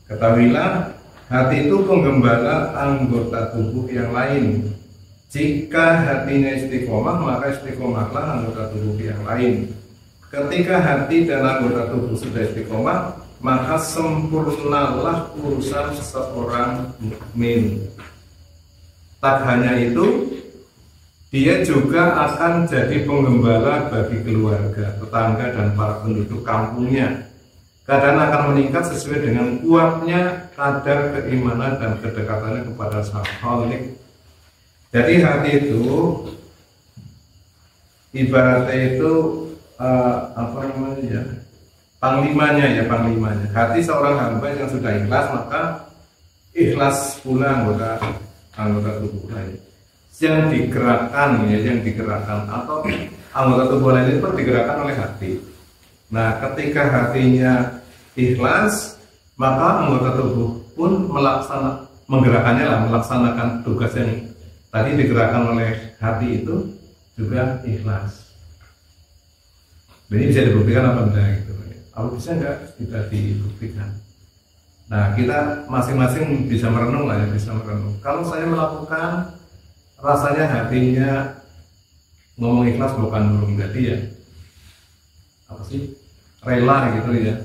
Ketahuilah, hati itu penggembala anggota tubuh yang lain. Jika hatinya istiqomah, maka istiqomahlah anggota tubuh yang lain. Ketika hati dan anggota tubuh sudah istiqomah, maka sempurnalah urusan seseorang mukmin. Tak hanya itu, dia juga akan jadi penggembala bagi keluarga, tetangga, dan para penduduk kampungnya. Keadaan akan meningkat sesuai dengan kuatnya kadar keimanan dan kedekatannya kepada Sang Khalik. Jadi hati itu ibaratnya itu panglimanya. Hati seorang hamba yang sudah ikhlas, maka ikhlas pula anggota tubuh lain yang digerakkan atau anggota tubuh lain itu digerakkan oleh hati. Nah, ketika hatinya ikhlas, maka anggota tubuh pun melaksanakan tugas yang tadi digerakkan oleh hati itu juga ikhlas. Ini bisa dibuktikan apa enggak gitu? Apa bisa enggak? Tidak dibuktikan. Nah, kita masing-masing bisa merenung lah ya, bisa merenung. Kalau saya melakukan, rasanya hatinya ngomong ikhlas bukan belum jadi ya. Apa sih? Rela gitu ya.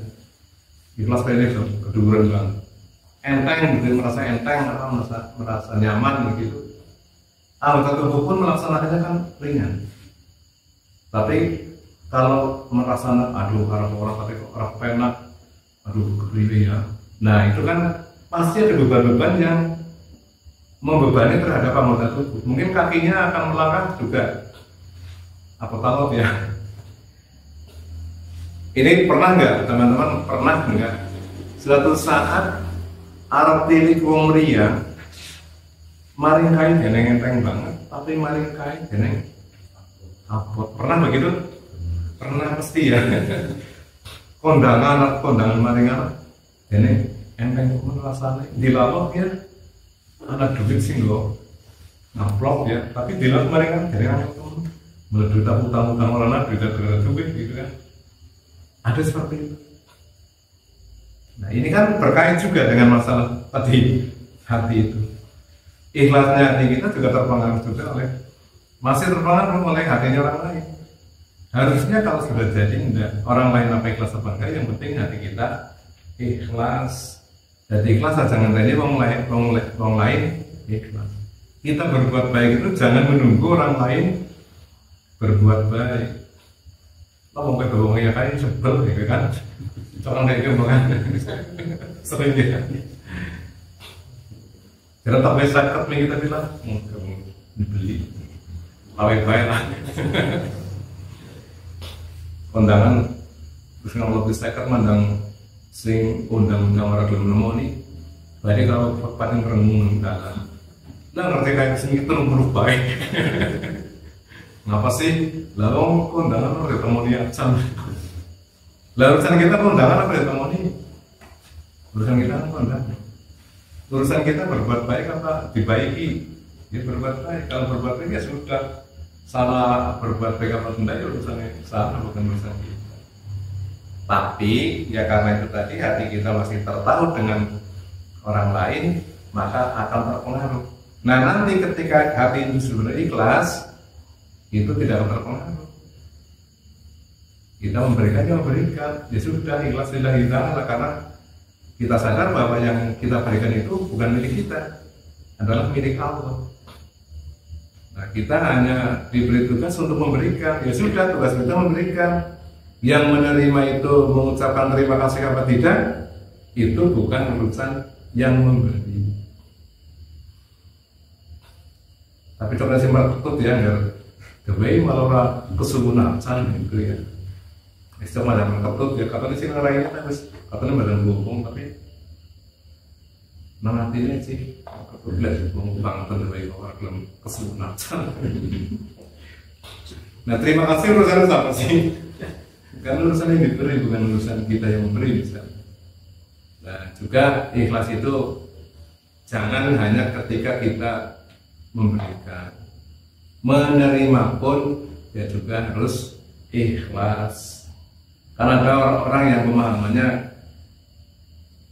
Ikhlas kayaknya keduren banget. Enteng gitu, merasa enteng atau merasa nyaman begitu. Anggota tubuh pun melaksanakannya kan ringan. Tapi kalau merasa aduh orang kata kok orang penak, aduh kebeli ya. Nah itu kan pasti ada beban-beban yang membebani terhadap anggota tubuh. Mungkin kakinya akan melangkah juga. Apa tahu ya? Ini pernah nggak teman-teman? Pernah nggak? Suatu saat Arab tilik wong ria, maring kain jeneng enteng banget, tapi maring kain jeneng abot. Pernah begitu? Pernah pasti ya. kondangan maring anak jeneng enteng pun rasanya dilalok ya. Anak duit sih lo ngamplok ya, tapi dilalok maring kan jeneng anak pun meledup utang-utang orang duit gitu kan. Ada seperti itu. Nah ini kan berkait juga dengan masalah tadi hati itu. Ikhlasnya hati kita juga terpengaruh juga masih terpengaruh oleh hatinya orang lain. Harusnya kalau sudah jadi enggak, orang lain apa ikhlas apa enggak, yang penting hati kita ikhlas. Jadi ikhlas jangan tanya orang lain ikhlas. Kita berbuat baik itu jangan menunggu orang lain berbuat baik. Lo mau ngomongnya kayak sebel gitu kan? Orang kayak gimana? Sering ya. Karena tak bisa cut nih kita bilang, dibeli, awet-awet lah. Kondangan, terus kalau bisa cut mandang sing undang-undang orang belum nemu nih. Jadi kalau paling renung dalam, lah ngerti kayak sing itu berubah. Ngapa sih? Lalu kondangan udah ketemu nih acan. Lalu urusan kita kondangan apa ketemu nih? Urusan kita kondangan. Urusan kita berbuat baik apa dibaiki? Ya berbuat baik. Kalau berbuat baik ya sudah. Salah berbuat baik apa tidak ya urusannya salah, bukan urusan kita. Tapi ya karena itu tadi hati kita masih tertaut dengan orang lain, maka akan terpengaruh. Nah nanti ketika hati itu sudah ikhlas, itu tidak terpengaruh. Kita memberikan, ya sudah ikhlas lillahi ta'ala, karena kita sadar bahwa yang kita berikan itu bukan milik kita, adalah milik Allah. Nah kita hanya diberi tugas untuk memberikan, ya sudah tugas kita memberikan. Yang menerima itu mengucapkan terima kasih apa tidak, itu bukan urusan yang memberi. Tapi coba simpel ketut ya, enggak Dewey malah kesubuhan gitu ya. Itu malah ketut ya, katanya sih lainnya terus katanya badan bungkung, tapi nantinya sih ketut lah bungkung banget Dewey kalau belum kesubuhan. Nah terima kasih urusan apa sih? Kan urusan yang diberi, bukan urusan kita yang memberi misalnya. Nah juga ikhlas itu jangan hanya ketika kita memberikan, menerima pun ya juga harus ikhlas. Karena ada orang yang pemahamannya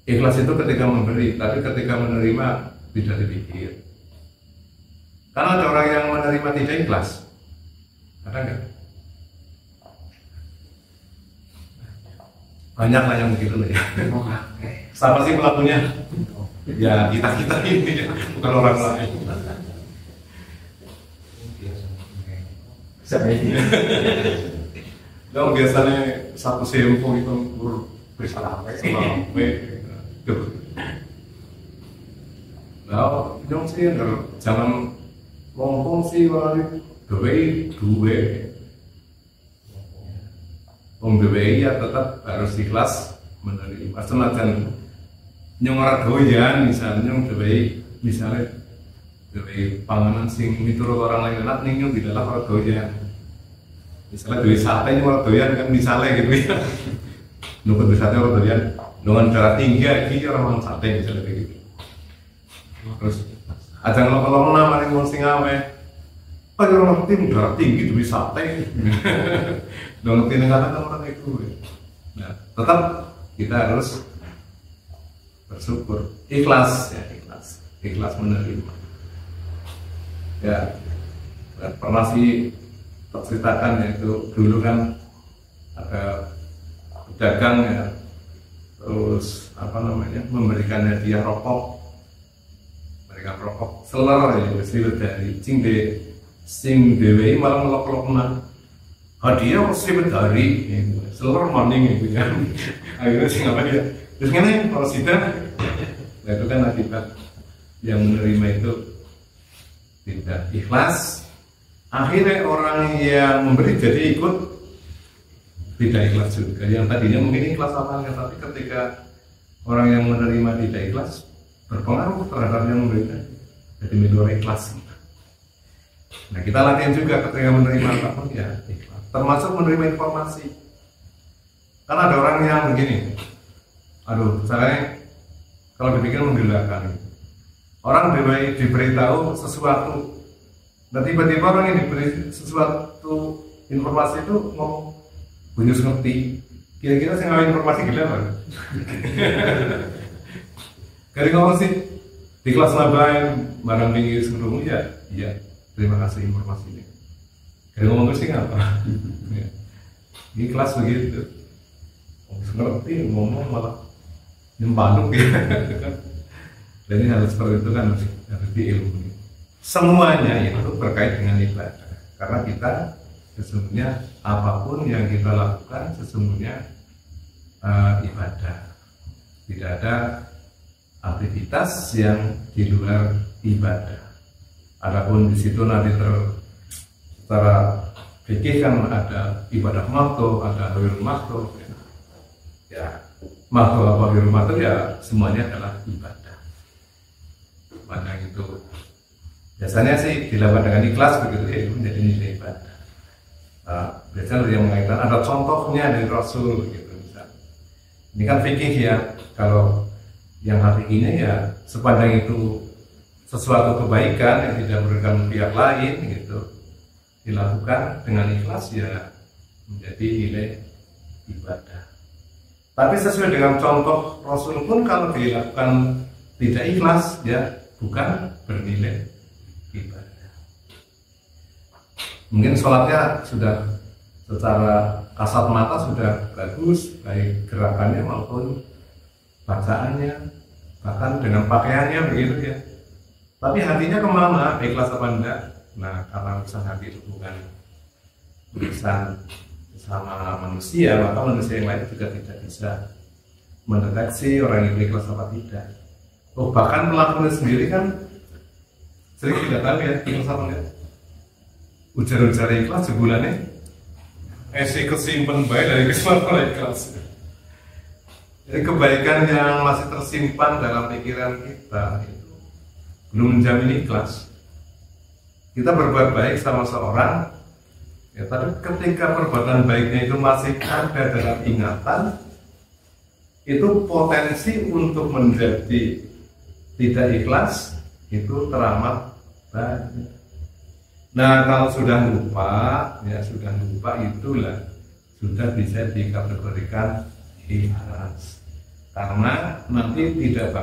ikhlas itu ketika memberi, tapi ketika menerima tidak dipikir. Karena ada orang yang menerima tidak ikhlas, ada nggak? Banyak lah yang begitu ya. Siapa sih pelakunya? Ya kita ini, bukan orang lain. Kalau biasanya satu sempo itu bersalah sampai nah, yang sih jangan ngomong sih orang dua ya tetap harus ikhlas menerima. Senajan nyong ora doyan misalnya nyong misalnya panganan sing miturut orang lain enak ning nyong tidak ora doyan. Misalnya duit sate nyong ora doyan kan misalnya gitu ya. Nukut duit sate ora doyan dengan darah tinggi iki orang sate misalnya begitu. Terus aja ngelok-ngelok namanya ngomong sing awe. Kan orang ngerti darah tinggi duit sate. Nggak ngerti kata orang itu. Nah, tetap kita harus bersyukur, ikhlas ya, ikhlas menerima. Ya, pernah sih terceritakan yaitu dulu kan ada pedagang ya, terus memberikan hadiah rokok, mereka rokok seler ya, hasil dari sing dewi malah ngelok-ngelok hadiah mesti dari seluruh morning gitu kan. Akhirnya sih apa dia terus gini kalau sudah nah itu kan akibat yang menerima itu tidak ikhlas. Akhirnya orang yang memberi jadi ikut tidak ikhlas juga. Yang tadinya mungkin ikhlas awalnya, tapi ketika orang yang menerima tidak ikhlas berpengaruh terhadap yang memberikan, jadi menjadi ikhlas. Nah kita latihan juga ketika menerima apapun ya ikhlas, termasuk menerima informasi. Karena ada orang yang begini, aduh caranya kalau dipikir menggelakan. Orang diberitahu sesuatu, dan tiba-tiba orang yang diberi sesuatu informasi itu ngomong bunyus ngerti. Kira-kira saya ngawin informasi gila apa? Kali ngomong sih di kelas labain barang tinggi sebelumnya ya, iya. Terima kasih informasinya. Kali ngomong sih apa? Ini kelas begitu. Ngerti ngomong malah nyempanuk ya. Dan ini harus seperti itu kan harus diilmu. Semuanya itu berkait dengan ibadah. Karena kita sesungguhnya apapun yang kita lakukan sesungguhnya ibadah. Tidak ada aktivitas yang di luar ibadah. Adapun di situ nanti secara fikih kan ada ibadah makto, ada wirul makto. Ya, makto apa wirul makto ya semuanya adalah ibadah. Maka itu biasanya sih dilakukan dengan ikhlas begitu ya, itu menjadi nilai ibadah. Biasanya yang mengatakan ada contohnya dari Rasul gitu misalnya. Ini kan fikih ya, kalau yang hakikatnya ya sepanjang itu sesuatu kebaikan yang tidak merugikan pihak lain gitu dilakukan dengan ikhlas ya menjadi nilai ibadah. Tapi sesuai dengan contoh Rasul pun kalau dilakukan tidak ikhlas ya bukan bernilai ibadah. Mungkin sholatnya sudah secara kasat mata sudah bagus, baik gerakannya maupun bacaannya, bahkan dengan pakaiannya begitu ya. Tapi hatinya kemana? Ikhlas apa enggak? Nah, karena urusan hati itu bukan urusan sama manusia, maka manusia yang lain juga tidak bisa mendeteksi orang yang ikhlas apa tidak. Oh, bahkan pelakunya sendiri kan sering tidak tahu ya ikhlas apa enggak. Ujar-ujar ikhlas sebulannya kesimpan baik dari kesimpan ikhlas. Jadi kebaikan yang masih tersimpan dalam pikiran kita itu belum menjamin ikhlas. Kita berbuat baik sama seorang, ya, tapi ketika perbuatan baiknya itu masih ada dalam ingatan, itu potensi untuk menjadi tidak ikhlas itu teramat banyak. Nah kalau sudah lupa, ya sudah lupa itulah sudah bisa dikategorikan ikhlas, karena nanti tidak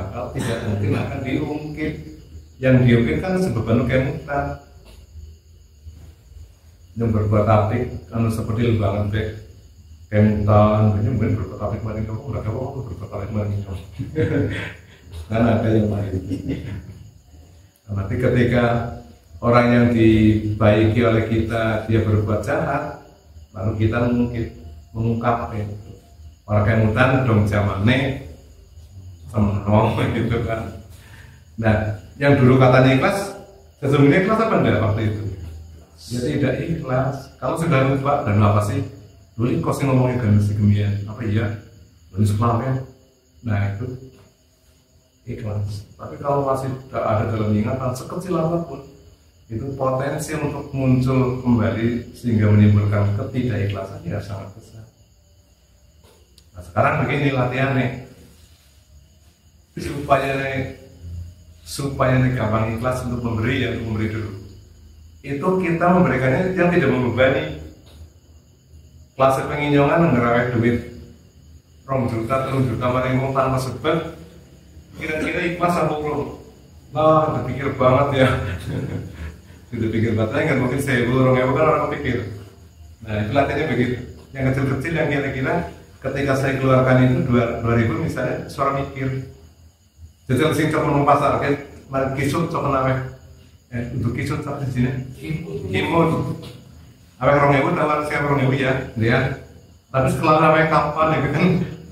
mungkin akan diungkit. Yang diungkit kan sebab kemutan yang berbuat apik kan seperti lubangan baik kemutan, mungkin berbuat apik maring kamu nggak tahu berbuat apik maring kamu kan ada yang lain. Nanti ketika orang yang dibaiki oleh kita dia berbuat jahat, lalu kita mengungkap orang kemutan dong zamane semeno gitu kan. Nah, yang dulu katanya ikhlas, sesungguhnya ikhlas apa enggak waktu itu? Ya tidak ikhlas. Kalau sudah lupa dan apa sih? Dulu kok sih ngomongin ganti gemian, apa iya? Dulu sekolah ya. Nah itu ikhlas. Tapi kalau masih tidak ada dalam ingatan sekecil apapun, itu potensi untuk muncul kembali sehingga menimbulkan ketidakikhlasan ya sangat besar. Nah sekarang begini latihannya, supaya gampang ikhlas untuk memberi dulu. Itu kita memberikannya yang tidak membebani. Kelas penginyongan ngerawek duit 2 juta, 3 juta maring wong tanpa sebab, kira-kira ikhlas apa belum? Nah, terpikir banget ya. Sudah pikir banget, kan mungkin 1.000, 2.000 kan orang pikir. Nah itu latihannya begitu. Yang kecil-kecil yang kira-kira ketika saya keluarkan itu 2.000 misalnya, suara mikir. Jadi sing cok nang pasar kan mari kisut cok nawe. Untuk kisut apa di sini? Imut. Awak 2.000 tawar saya 2.000 ya, dia. Tapi setelah nawe kapan itu kan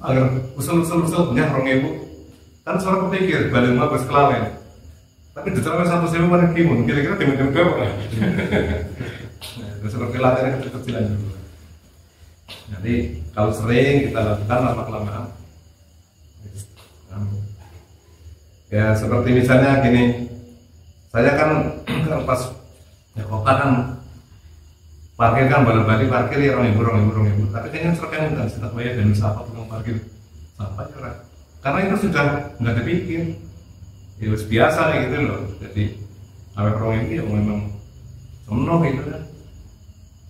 agar usul punya 2.000. Kan suara kepikir balik mah bos kelalen. Tapi ditambah 1.000 mari kimut, kira-kira tim berapa? Nah, seperti latihan kecil-kecilan dulu. Jadi kalau sering kita lakukan lama-kelamaan. Ya seperti misalnya gini, saya kan pas ya kota kan parkir kan balik parkir ya 2.000, tapi kayaknya serkan enggak setelah bayar dan siapa tukang parkir sampai ya, karena itu sudah nggak dipikir, ya biasa gitu loh. Jadi sampai 2.000 ya memang semua gitu kan,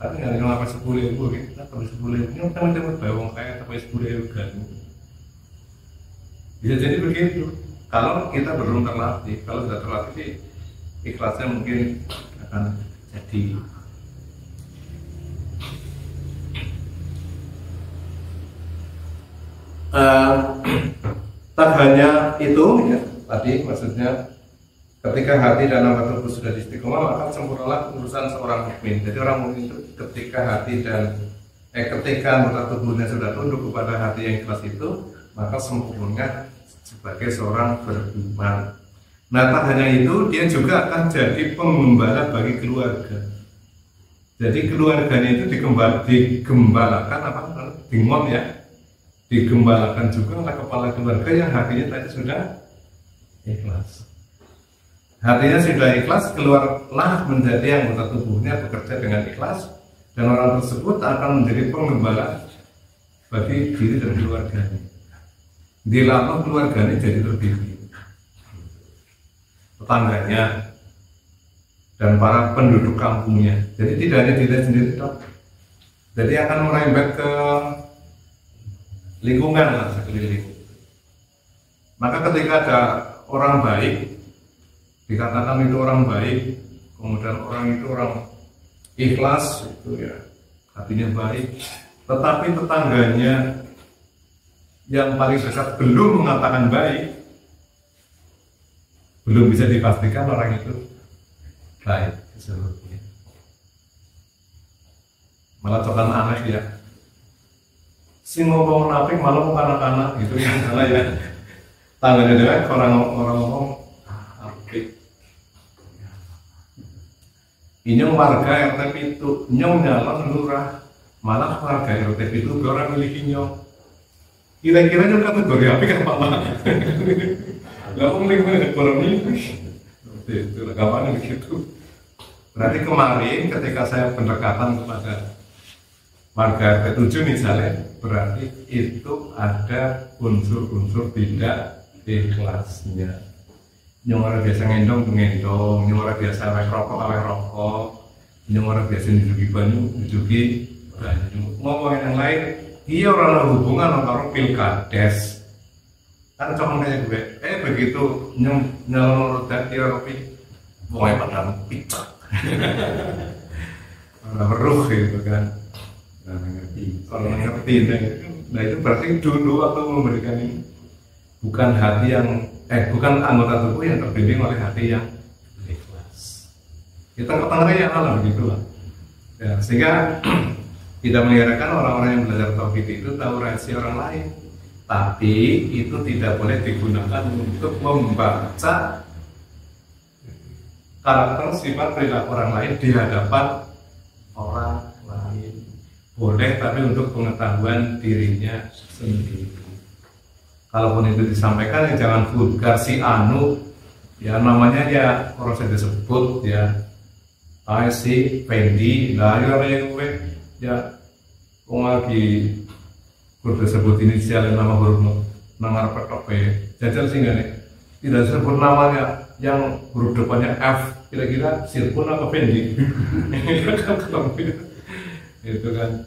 tapi nggak ada 10.000 gitu, tapi 10.000 ini teman-teman bawang kayak tapi 10.000 kan, bisa jadi begitu. Kalau kita belum terlatih, kalau sudah terlatih, ikhlasnya mungkin akan jadi. Tak hanya itu, ya, tadi maksudnya ketika hati dan nama tubuh sudah istiqomah, maka sempurnalah urusan seorang mukmin. Jadi orang mukmin itu ketika hati dan ketika anggota tubuhnya sudah tunduk kepada hati yang ikhlas itu, maka sempurna sebagai seorang beriman. Nah tak hanya itu, dia juga akan jadi penggembala bagi keluarga. Jadi keluarganya itu digembalakan apa? Dimon ya, digembalakan juga oleh kepala keluarga yang hatinya tadi sudah ikhlas. Hatinya sudah ikhlas, keluarlah menjadi anggota tubuhnya bekerja dengan ikhlas, dan orang tersebut akan menjadi penggembala bagi diri dan keluarganya. Dilakukan keluarganya jadi terdidik, tetangganya dan para penduduk kampungnya. Jadi tidak hanya diri sendiri dok, jadi akan merembet ke lingkungan lah sekeliling. Maka ketika ada orang baik, dikatakan itu orang baik, kemudian orang itu orang ikhlas, itu ya hatinya baik, tetapi tetangganya yang paling dekat belum mengatakan baik, belum bisa dipastikan orang itu baik seluruhnya. Malah cokan aneh ya, si ngomong nafik malah mau kanak-kanak gitu ya, salah ya. Tangganya dia orang ngomong apik. Inyong warga RT itu, nyong nyalon lurah, malah warga RT itu orang miliki nyong. Kira-kira itu kategori apa kan Pak Mak? Gak mungkin ekonomi itu rekaman begitu. Berarti kemarin ketika saya pendekatan kepada warga ke-7 misalnya, berarti itu ada unsur-unsur tidak ikhlasnya. Yang orang biasa ngendong, yang orang biasa rokok, nyong orang biasa nyujuki banyu, nyujuki banyu. Ngomongin yang lain, iya orang hubungan karo pilkades. Kan cuma kayak gue, begitu nyelon roda dia kopi, mulai pada picak. Meruh gitu kan. Orang ngerti. Nah itu berarti dulu waktu memberikan ini bukan hati yang bukan anggota tubuh yang terbimbing oleh hati yang ikhlas. Kita ketengahnya ya alam begitulah. Ya, sehingga tidak mengherankan orang-orang yang belajar tauhid itu tahu rahasia orang lain, tapi itu tidak boleh digunakan untuk membaca karakter sifat perilaku orang lain di hadapan orang lain. Boleh, tapi untuk pengetahuan dirinya sendiri. Kalaupun itu disampaikan, ya jangan vulgar si anu, ya namanya ya orang saya disebut ya, si Fendi, lah ya lagi udah sebut inisial nama huruf nangar petok jajal sih nggak nih, tidak sebut namanya yang huruf depannya F, kira-kira Sirpun apa Fendi? Itu kan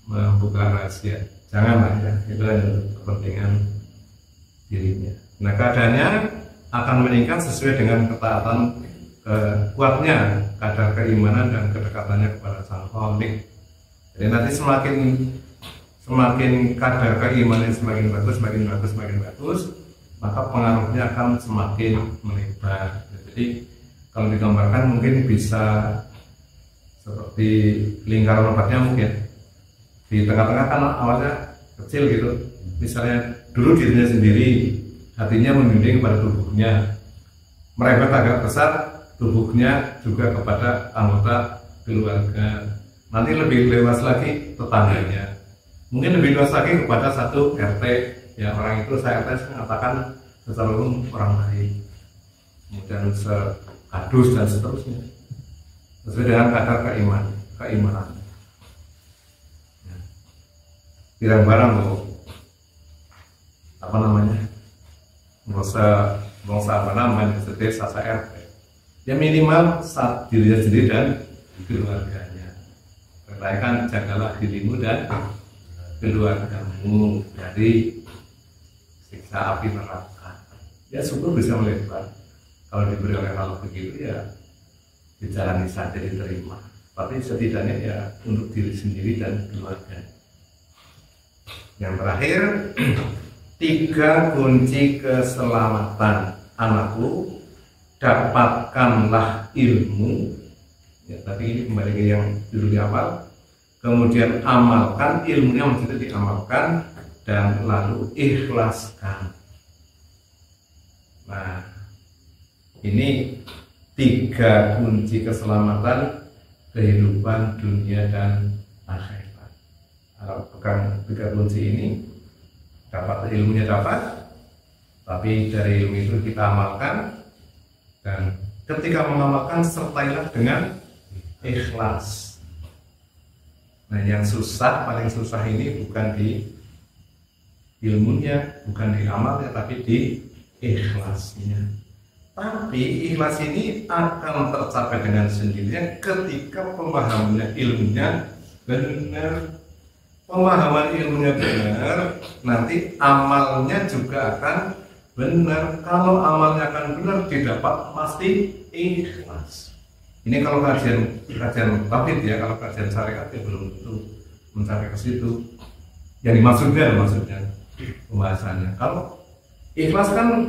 membuka rahasia, janganlah ya, itu hanya kepentingan dirinya. Nah keadaannya akan meningkat sesuai dengan ketaatan kuatnya kadar keimanan dan kedekatannya kepada Sang Khalik. Jadi nanti semakin kadar keimanan semakin bagus, maka pengaruhnya akan semakin melebar. Jadi kalau digambarkan mungkin bisa seperti lingkaran obatnya, mungkin di tengah-tengah kan awalnya kecil gitu, misalnya dulu dirinya sendiri, hatinya membimbing kepada tubuhnya, merembet agak besar, tubuhnya juga kepada anggota keluarga, nanti lebih luas lagi tetangganya, mungkin lebih luas lagi kepada satu RT, ya orang itu saya RT mengatakan secara umum orang lain, kemudian sekadus dan seterusnya, sesuai dengan kadar keimanan. Barang loh, apa namanya, bangsa apa namanya, sedesa RT, ya minimal saat dirinya sendiri dan keluarganya. Katakan jagalah dirimu dan keluargamu dari siksa api neraka. Ya syukur bisa melebar. Kalau diberi oleh Allah begitu ya dijalani saja, diterima. Tapi setidaknya ya untuk diri sendiri dan keluarga. Yang terakhir, 3 kunci keselamatan anakku, dapatkanlah ilmu. Ya, tadi ini kembali ke yang dulu di awal. Kemudian amalkan ilmunya, maksudnya diamalkan, dan lalu ikhlaskan. Nah, ini 3 kunci keselamatan kehidupan dunia dan akhirat. Kalau pegang 3 kunci ini, dapat ilmunya dapat, tapi dari ilmu itu kita amalkan, dan ketika mengamalkan sertailah dengan ikhlas. Nah yang susah, paling susah ini bukan di ilmunya, bukan di amalnya, tapi di ikhlasnya. Tapi ikhlas ini akan tercapai dengan sendirinya ketika pemahamannya ilmunya benar. Pemahaman ilmunya benar, nanti amalnya juga akan benar. Kalau amalnya akan benar, didapat pasti ikhlas. Ini kalau kajian tauhid ya, kalau kajian syariat ya belum tentu mencapai ke situ. Yang maksudnya pembahasannya. Kalau ikhlas kan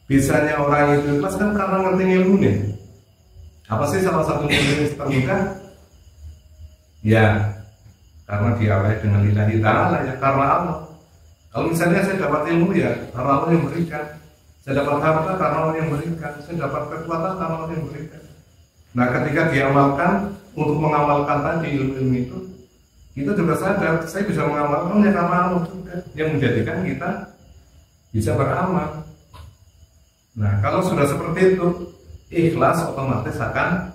bisanya orang itu ikhlas kan karena ngerti ilmunya. Apa sih salah satu ilmu termudah? Ya karena diawali dengan lillahi ta'ala, ya karena Allah. Kalau misalnya saya dapat ilmu ya karena Allah yang berikan, saya dapat harta karena Allah yang berikan, saya dapat kekuatan karena Allah yang berikan. Nah ketika diamalkan, untuk mengamalkan tadi ilmu itu, kita juga sadar saya bisa mengamalkan ya karena Allah juga yang menjadikan kita bisa beramal. Nah kalau sudah seperti itu, ikhlas otomatis akan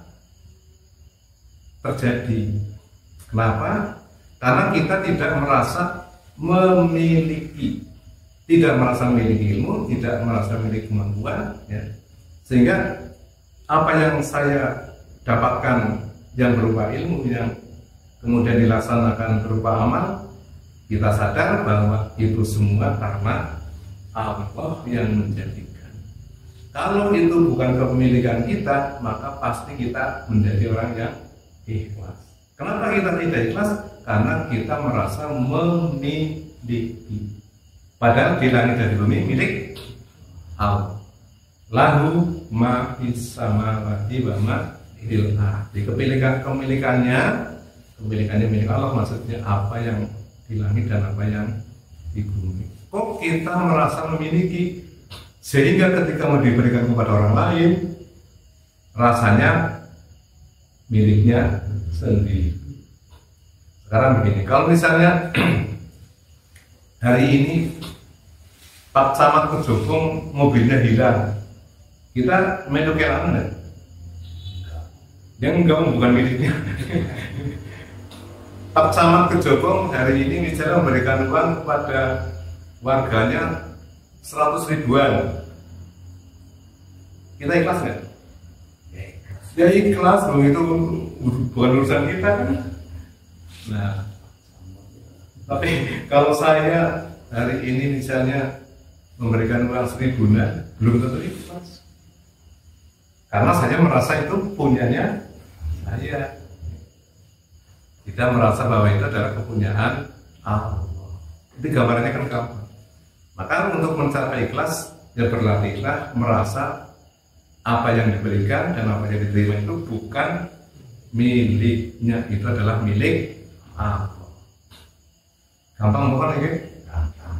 terjadi. Kenapa? Karena kita tidak merasa memiliki ilmu, tidak merasa memiliki kemampuan, ya. Sehingga apa yang saya dapatkan yang berupa ilmu, yang kemudian dilaksanakan berupa amal, kita sadar bahwa itu semua karena Allah yang menjadikan. Kalau itu bukan kepemilikan kita, maka pasti kita menjadi orang yang ikhlas. Kenapa kita tidak ikhlas? Karena kita merasa memiliki. Padahal di langit dan di bumi milik Allah. Lahu ma fis samawati wa ma fil ardi. Kepemilikannya milik Allah, maksudnya apa yang di langit dan apa yang di bumi. Kok kita merasa memiliki sehingga ketika mau diberikan kepada orang lain rasanya miliknya sendiri. Sekarang begini, kalau misalnya hari ini Pak Camat Kejobong mobilnya hilang, kita melu kelangan enggak? Yang enggak, bukan miliknya. Pak Camat Kejobong hari ini misalnya memberikan uang kepada warganya 100 ribuan, kita ikhlas nggak? Ya ikhlas, dong, itu bukan urusan kita kan. Nah, tapi kalau saya hari ini misalnya memberikan uang 1.000, belum tentu ikhlas, karena saya merasa itu punyanya saya. Kita merasa bahwa itu adalah kepunyaan Allah. Itu gambarannya kan kamu. Maka untuk mencapai ikhlas, ya berlatihlah merasa apa yang diberikan dan apa yang diterima itu bukan miliknya, itu adalah milik Allah. Gampang bukan lagi?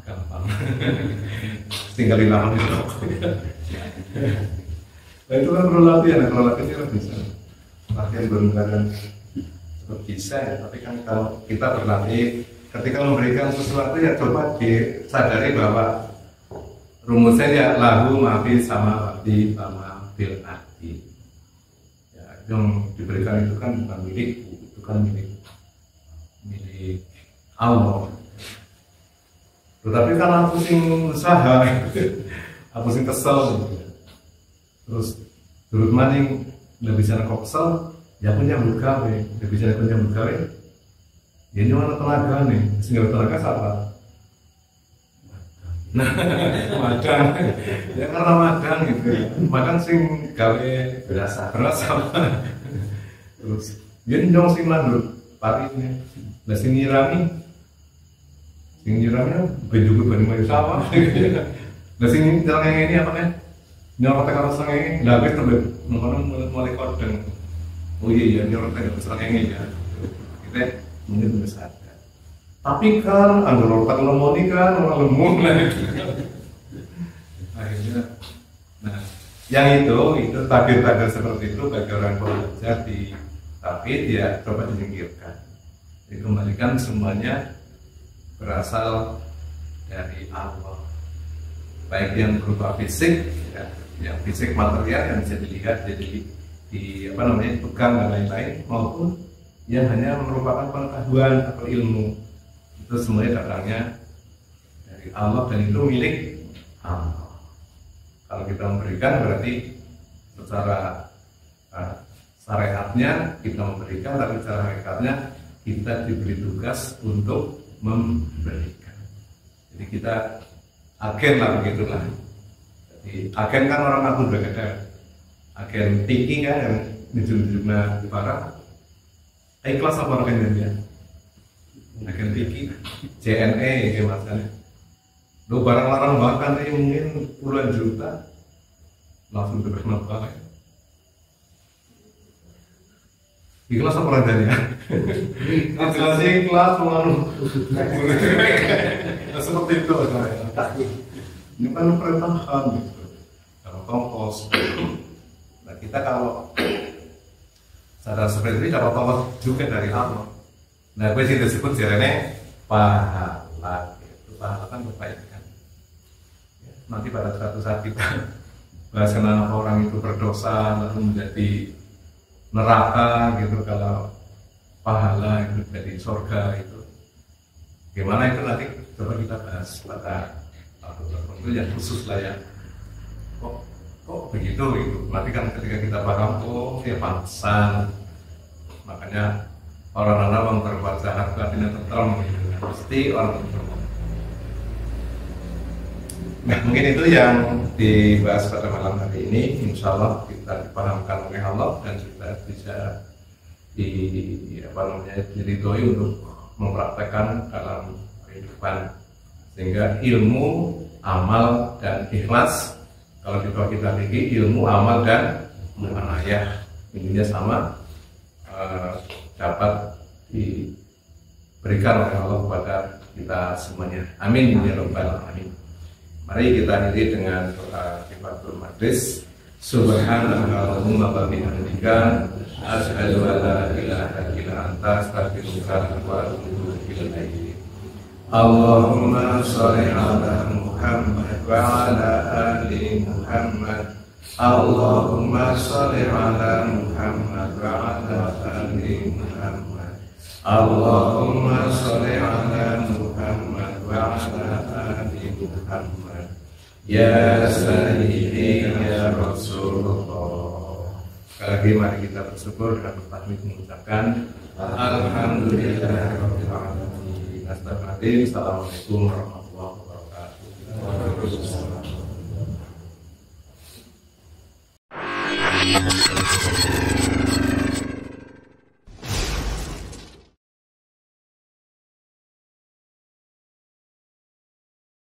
Gampang. Tinggal dilawan itu. Nah, itu kan perlu latihan, kalau latihan kan bisa. Latihan benar-benar bisa ya, tapi kan kalau kita berlatih ketika memberikan sesuatu ya coba disadari bahwa rumusnya ya lahu mafi sama wati sama fil ardi. Ya, yang diberikan itu kan bukan milikku, itu kan milik Allah. Tetapi kan aku sing usaha, aku sing kesel, terus turut maning nggak bisa kok kesel. Ya punya gawe, ya bisa punya gawe. Ya ini mana tenaga nih, sehingga tenaga siapa? Nah, madang. Ya karena madang gitu. Madang sing gawe berasa. Terus, dia dong sing landut paritnya. Nah sing nyirami benjuk banding sama. Nah sing jalan ini apa kan? Nyorot kalau seneng, lah wis tambah mulai kodeng. Oh iya, nyorot kan seneng ya. Kita mungkin besar. Tapi kan anggap orang lemoni kan orang lemon lah itu. Akhirnya, nah yang itu tabir-tabir seperti itu bagi orang belajar tapi dia coba disingkirkan. Dikembalikan semuanya berasal dari Allah. Baik yang berupa fisik, ya, yang fisik material yang bisa dilihat, jadi dipegang dan lain-lain, maupun yang hanya merupakan pengetahuan atau ilmu. Itu semuanya datangnya dari Allah dan itu milik Allah. Kalau kita memberikan berarti secara syariatnya kita memberikan, tapi secara hakikatnya kita diberi tugas untuk memberikan. Jadi kita agen lah begitulah. Jadi agen kan orang aku udah ada agen tinggi kan yang nunjuk-nunjuknya di barat. Ikhlas apa orang dia? Agen tinggi, JNE ya maksudnya. Lo barang-barang bahkan ini mungkin puluhan juta langsung terkenal banget. Ikhlas apa orangnya? Ikhlas ikhlas menganu. Seperti itu ini kan perintahan gitu. Kalau tongkos, nah kita kalau sadar seperti ini dapat tongkos juga dari Allah. Nah, gue sih disebut jarene pahala. Itu pahala kan kebaikan. Ya, nanti pada suatu saat kita bahas kenapa orang itu berdosa lalu menjadi neraka gitu, kalau pahala itu jadi surga itu. Gimana itu nanti coba kita bahas pada waktu tertentu yang khusus lah ya. Kok begitu gitu. Nanti kan ketika kita paham, oh ya pantesan. Makanya orang wong berbuat jahat katine tentrem gitu. Mesti orang tentrem. Nah, mungkin itu yang dibahas pada malam hari ini. Insya Allah kita dipahamkan oleh Allah dan juga bisa diridhoi untuk mempraktekkan dalam kehidupan, sehingga ilmu, amal, dan ikhlas, kalau kita bagi ilmu, amal, dan muamalah, intinya sama, dapat diberikan oleh Allah kepada kita semuanya. Amin ya rabbal alamin. Mari kita akhiri dengan doa kifaratul majlis. Subhanallahumma wa bihamdika asyhadu an la ilaha illa anta astaghfiruka wa atubu ilaik. Allahumma sholli ala Muhammad wa ala ali Muhammad. Allahumma sholli ala Muhammad wa ala ali Muhammad. Allahumma sholli ala Muhammad wa ala ali Muhammad. Ya Sayyidi ya Rasulullah. Sekali lagi mari kita bersyukur dan berpamit mengucapkan Alhamdulillahirabbil alamin. Assalamualaikum warahmatullahi wabarakatuh.